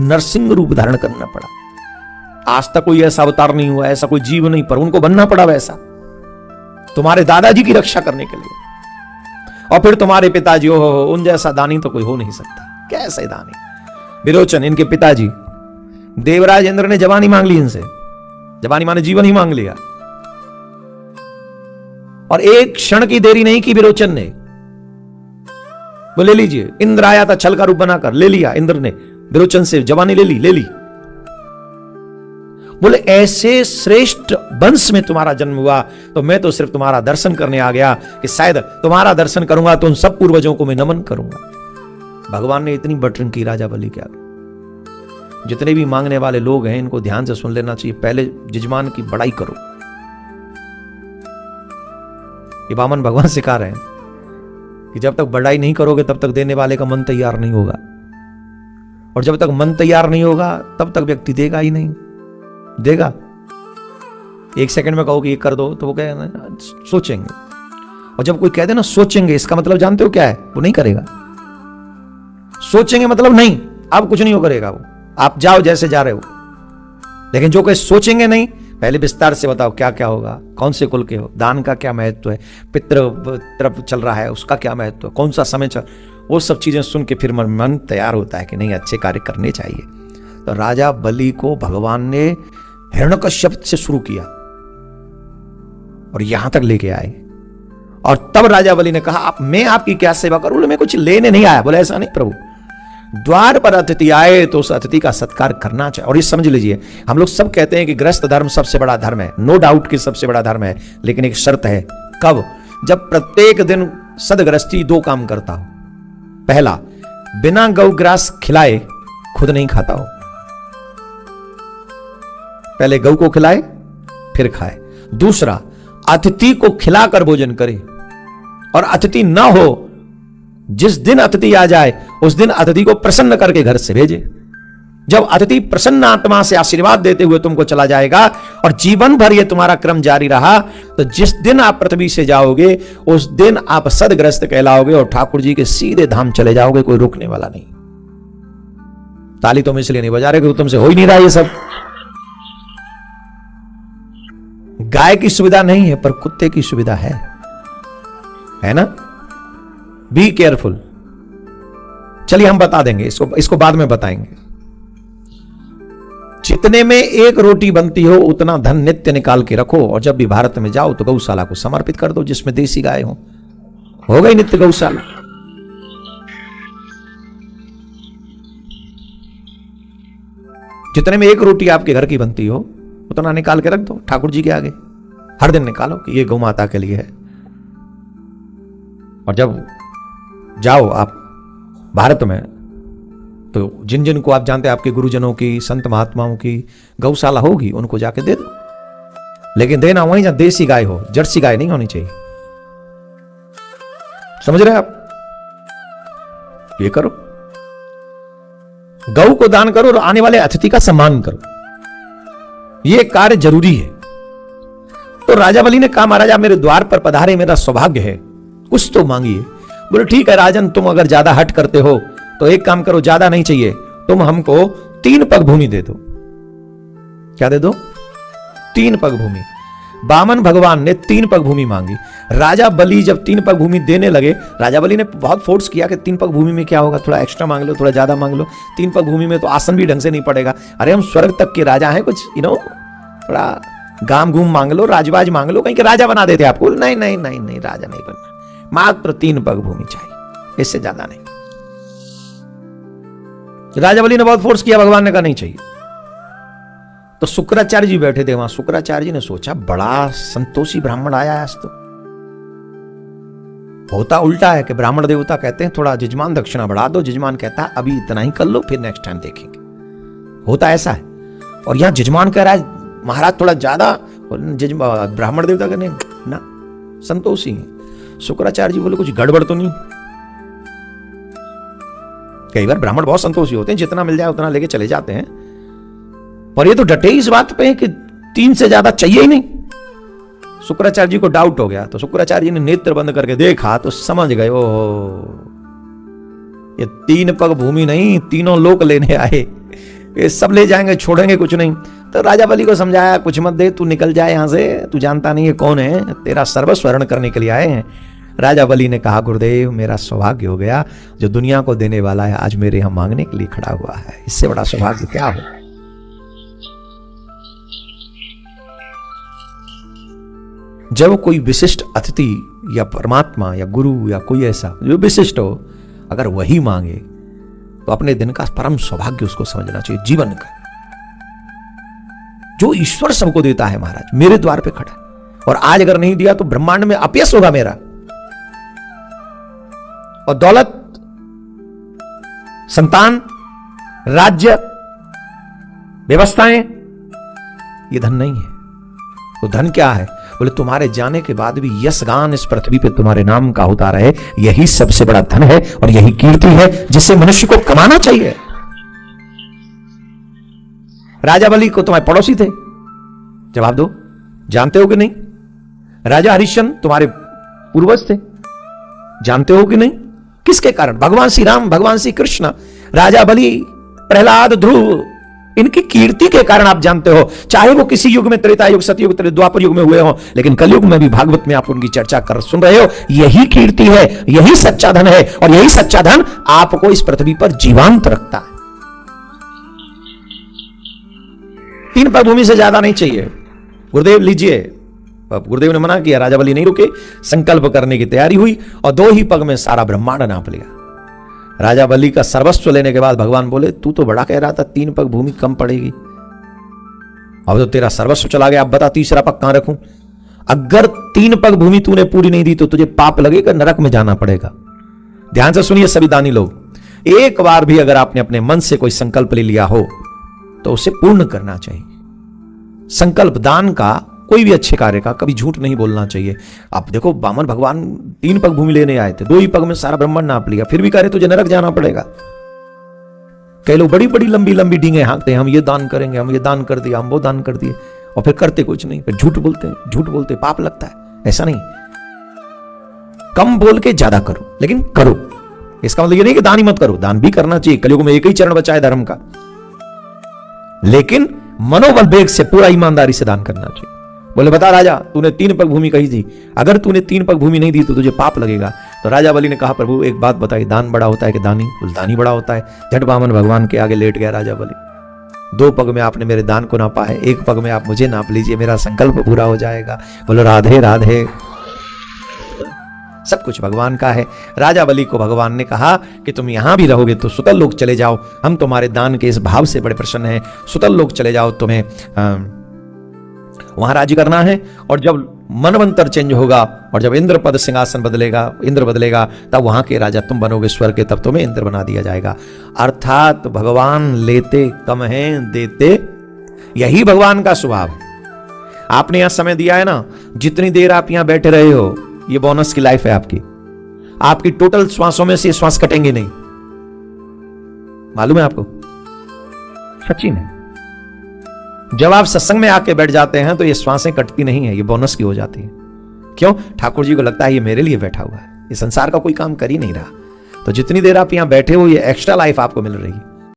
नरसिंह रूप धारण करना पड़ा। आज तक कोई ऐसा अवतार नहीं हुआ, ऐसा कोई जीव नहीं, पर उनको बनना पड़ा वैसा, तुम्हारे दादाजी की रक्षा करने के लिए। और फिर तुम्हारे पिताजी, हो उन जैसा दानी तो कोई हो नहीं सकता। कैसे दानी? विरोचन इनके पिताजी, देवराज इंद्र ने जवानी मांग ली इनसे, जवानी माने जीवन ही मांग लिया, और एक क्षण की देरी नहीं की विरोचन ने। वो ले लीजिए। इंद्र आया था छल का रूप बनाकर, ले लिया इंद्र ने, विरोचन से जवानी ले ली। बोले ऐसे श्रेष्ठ वंश में तुम्हारा जन्म हुआ, तो मैं तो सिर्फ तुम्हारा दर्शन करने आ गया कि शायद तुम्हारा दर्शन करूंगा तो उन सब पूर्वजों को मैं नमन करूंगा। भगवान ने इतनी बटरिंग की राजा बलि के आगे। जितने भी मांगने वाले लोग हैं इनको ध्यान से सुन लेना चाहिए, पहले यजमान की बड़ाई करो। ये वामन भगवान सिखा रहे हैं कि जब तक बड़ाई नहीं करोगे तब तक देने वाले का मन तैयार नहीं होगा, और जब तक मन तैयार नहीं होगा तब तक व्यक्ति देगा ही नहीं। देगा एक सेकंड में कहो कि ये कर दो तो वो कहेगा सोचेंगे, और जब कोई कह दे ना सोचेंगे, इसका मतलब जानते हो क्या है? वो नहीं करेगा। सोचेंगे मतलब नहीं, अब कुछ नहीं हो करेगा वो, आप जाओ जैसे जा रहे हो। लेकिन जो कोई सोचेंगे नहीं, पहले विस्तार से बताओ क्या क्या होगा, कौन से कुल के हो, दान का क्या महत्व है, पितृ तरफ चल रहा है उसका क्या महत्व है, कौन सा समय चल, वो सब चीजें सुन के फिर मन तैयार होता है कि नहीं अच्छे कार्य करने चाहिए। तो राजा बलि को भगवान ने हिरण्यकश्यप से शुरू किया और यहां तक लेके आए, और तब राजा बलि ने कहा मैं आपकी क्या सेवा करूं? बोले मैं कुछ लेने नहीं आया। बोले ऐसा नहीं प्रभु, द्वार पर अतिथि आए तो उस अतिथि का सत्कार करना चाहिए। और ये समझ लीजिए, हम लोग सब कहते हैं कि गृहस्थ धर्म सबसे बड़ा धर्म है, नो डाउट कि सबसे बड़ा धर्म है, लेकिन एक शर्त है। कब? जब प्रत्येक दिन सदगृहस्थी 2 काम करता हो। पहला, बिना गौग्रास खिलाए खुद नहीं खाता हो, पहले गौ को खिलाए फिर खाए। दूसरा, अतिथि को खिलाकर भोजन करे, और अतिथि ना हो, जिस दिन अतिथि आ जाए उस दिन अतिथि को प्रसन्न करके घर से भेजे। जब अतिथि प्रसन्न आत्मा से आशीर्वाद देते हुए तुमको चला जाएगा और जीवन भर ये तुम्हारा क्रम जारी रहा, तो जिस दिन आप पृथ्वी से जाओगे उस दिन आप सदग्रस्त कहलाओगे और ठाकुर जी के सीधे धाम चले जाओगे, कोई रोकने वाला नहीं। ताली तुम इसलिए नहीं बजा रहे क्योंकि तुमसे हो ही नहीं रहा ये सब। गाय की सुविधा नहीं है पर कुत्ते की सुविधा है ना? Be careful. चलिए हम बता देंगे इसको बाद में बताएंगे। जितने में 1 रोटी बनती हो उतना धन नित्य निकाल के रखो, और जब भी भारत में जाओ तो गौशाला को समर्पित कर दो जिसमें देसी गाय हो गई नित्य गौशाला। जितने में 1 रोटी आपके घर की बनती हो उतना निकाल के रख दो ठाकुर जी के आगे, हर दिन निकालो कि ये गौ माता के लिए है। और जब जाओ आप भारत में तो जिन जिन को आप जानते हैं आपके गुरुजनों की, संत महात्माओं की गौशाला होगी, उनको जाके दे दो, लेकिन देना वहीं जहां देसी गाय हो, जर्सी गाय नहीं होनी चाहिए। समझ रहे हैं आप? ये करो, गौ को दान करो और आने वाले अतिथि का सम्मान करो, यह कार्य जरूरी है। तो राजा बलि ने कहा महाराजा मेरे द्वार पर पधारे, मेरा सौभाग्य है, कुछ तो मांगिए। बोले ठीक है राजन, तुम अगर ज्यादा हट करते हो तो एक काम करो, ज्यादा नहीं चाहिए, तुम हमको 3 पग भूमि दे दो। क्या दे दो? 3 पग भूमि। वामन भगवान ने 3 पग भूमि मांगी। राजा बलि जब 3 पग भूमि देने लगे, राजा बलि ने बहुत फोर्स किया कि 3 पग भूमि में क्या होगा, थोड़ा एक्स्ट्रा मांग लो, थोड़ा ज्यादा मांग लो, 3 पग भूमि में तो आसन भी ढंग से नहीं पड़ेगा। अरे हम स्वर्ग तक के राजा हैं, कुछ थोड़ा गाम घूम मांग लो, राजबाज मांग लो, कहीं के राजा बना देते आपको। नहीं नहीं नहीं नहीं, राजा नहीं बनना, मात्र 3 पग भूमि चाहिए, इससे ज्यादा नहीं। राजा बलि ने बहुत फोर्स किया, भगवान ने कहा नहीं चाहिए। तो शुक्राचार्य जी बैठे थे वहां। शुक्राचार्य जी ने सोचा बड़ा संतोषी ब्राह्मण आया है आज तो। होता उल्टा है कि ब्राह्मण देवता कहते हैं थोड़ा जजमान दक्षिणा बढ़ा दो, जजमान कहता है अभी इतना ही कर लो फिर नेक्स्ट टाइम देखेंगे। होता ऐसा है, और यहां जजमान कह रहा है महाराज थोड़ा ज्यादा, ब्राह्मण देवता कहने ना संतोषी है। शुक्राचार्य जी बोले कुछ गड़बड़ तो नहीं? कई बार ब्राह्मण बहुत संतोषी होते हैं, जितना मिल जाए उतना लेके चले जाते हैं, पर ये तो डटे इस बात पे कि 3 से ज्यादा चाहिए ही नहीं। शुक्राचार्य जी को डाउट हो गया, तो शुक्राचार्य जी ने नेत्र बंद करके देखा तो समझ गए, ओहो ये 3 पग भूमि नहीं, तीनों लोक लेने आए, ये सब ले जाएंगे, छोड़ेंगे कुछ नहीं। तो राजा बलि को समझाया कुछ मत दे, तू निकल जाए यहां से, तू जानता नहीं है कौन है, तेरा सर्वस्व हरण करने के लिए आए हैं। राजा बलि ने कहा गुरुदेव मेरा सौभाग्य हो गया, जो दुनिया को देने वाला है आज मेरे यहां मांगने के लिए खड़ा हुआ है, इससे बड़ा सौभाग्य क्या हो। जब कोई विशिष्ट अतिथि या परमात्मा या गुरु या कोई ऐसा जो विशिष्ट हो, अगर वही मांगे तो अपने दिन का परम सौभाग्य उसको समझना चाहिए, जीवन का। जो ईश्वर सबको देता है महाराज, मेरे द्वार पे खड़ा है, और आज अगर नहीं दिया तो ब्रह्मांड में अपयश होगा मेरा। और दौलत, संतान, राज्य, व्यवस्थाएं, ये धन नहीं है। तो धन क्या है? बोले तुम्हारे जाने के बाद भी यशगान इस पृथ्वी पे तुम्हारे नाम का होता रहे, यही सबसे बड़ा धन है और यही कीर्ति है जिसे मनुष्य को कमाना चाहिए। राजा बलि को तुम्हारे पड़ोसी थे, जवाब दो, जानते हो कि नहीं? राजा हरिश्चंद्र तुम्हारे पूर्वज थे, जानते हो कि नहीं? किसके कारण? भगवान श्री राम, भगवान श्री कृष्ण, राजा बलि, प्रहलाद, ध्रुव, इनकी कीर्ति के कारण आप जानते हो। चाहे वो किसी युग में, त्रेता युग, सतयुग, द्वापर युग में हुए हो, लेकिन कलयुग में भी भागवत में आप उनकी चर्चा कर सुन रहे हो। यही कीर्ति है, यही सच्चा धन है, और यही सच्चा धन आपको इस पृथ्वी पर जीवांत रखता है। 3 पग भूमि से ज्यादा नहीं चाहिए। गुरुदेव लीजिए। गुरुदेव ने मना किया, राजा बलि नहीं रुके, संकल्प करने की तैयारी हुई और 2 ही पग में सारा ब्रह्मांड नाप लिया। राजा बलि का सर्वस्व लेने के बाद भगवान बोले, तू तो बड़ा कह रहा था 3 पग भूमि कम पड़ेगी, अब तो तेरा सर्वस्व चला गया, अब बता तीसरा पग कहां रखूं? अगर 3 पग भूमि तूने पूरी नहीं दी तो तुझे पाप लगेगा, नरक में जाना पड़ेगा। ध्यान से सुनिए सभी दानी लोग, एक बार भी अगर आपने अपने मन से कोई संकल्प ले लिया हो तो उसे पूर्ण करना चाहिए। संकल्प दान का, कोई भी अच्छे कार्य का, कभी झूठ नहीं बोलना चाहिए। आप देखो, वामन भगवान 3 पग भूमि लेने आए थे, 2 ही पग में सारा ब्रह्मांड नाप लिया, फिर भी कह रहे तुझे नरक जाना पड़ेगा। कई लोग बड़ी बड़ी लंबी लंबी डींगे हाँकते हैं, हम ये दान करेंगे, हम ये दान कर दिया, हम वो दान कर दिए, और फिर करते कुछ नहीं, फिर झूठ बोलते पाप लगता है। ऐसा नहीं, कम बोल के ज्यादा करो, लेकिन करो। इसका मतलब ये नहीं कि दान ही मत करो, दान भी करना चाहिए। कलयुग में एक ही चरण बचा है धर्म का, लेकिन मनोबल वेग से पूरा ईमानदारी से दान करना चाहिए। बोले बता राजा, तूने 3 पग भूमि कही थी, अगर तूने 3 पग भूमि नहीं दी तो तुझे पाप लगेगा। तो राजा बलि ने कहा, प्रभु एक बात बताइए, दान बड़ा होता है कि दानी? बोले दानी बड़ा होता है। झट वामन भगवान के आगे लेट गया राजा बलि। 2 पग में आपने मेरे दान को नापा है, 1 पग में आप मुझे नाप लीजिए, मेरा संकल्प पूरा हो जाएगा। बोलो राधे राधे। सब कुछ भगवान का है। राजा बलि को भगवान ने कहा कि तुम यहां भी रहोगे तो सुतल लोक चले जाओ, हम तुम्हारे दान के इस भाव से बड़े प्रसन्न हैं। सुतल लोक चले जाओ, तुम्हें वहां राजी करना है। और जब मनवंतर चेंज होगा और जब इंद्र पद सिंहासन बदलेगा, इंद्र बदलेगा, तब वहां के राजा तुम बनोगे स्वर्ग के, तब तुम्हें इंद्र बना दिया जाएगा। अर्थात भगवान लेते कम हैं, देते, यही भगवान का स्वभाव। आपने यहां समय दिया है ना, जितनी देर आप यहां बैठे रहे हो, ये बोनस की लाइफ है आपकी। आपकी टोटल श्वासों में से श्वास कटेंगे नहीं, मालूम है आपको? सच्ची में। जब आप सत्संग में आके बैठ जाते हैं तो ये श्वासें कटती नहीं है, ये बोनस की हो जाती है। क्यों? ठाकुर जी को लगता है ये मेरे लिए बैठा हुआ है, ये संसार का कोई काम कर ही नहीं रहा। तो जितनी देर आप यहां बैठे हो, ये एक्स्ट्रा लाइफ आपको मिल रही है।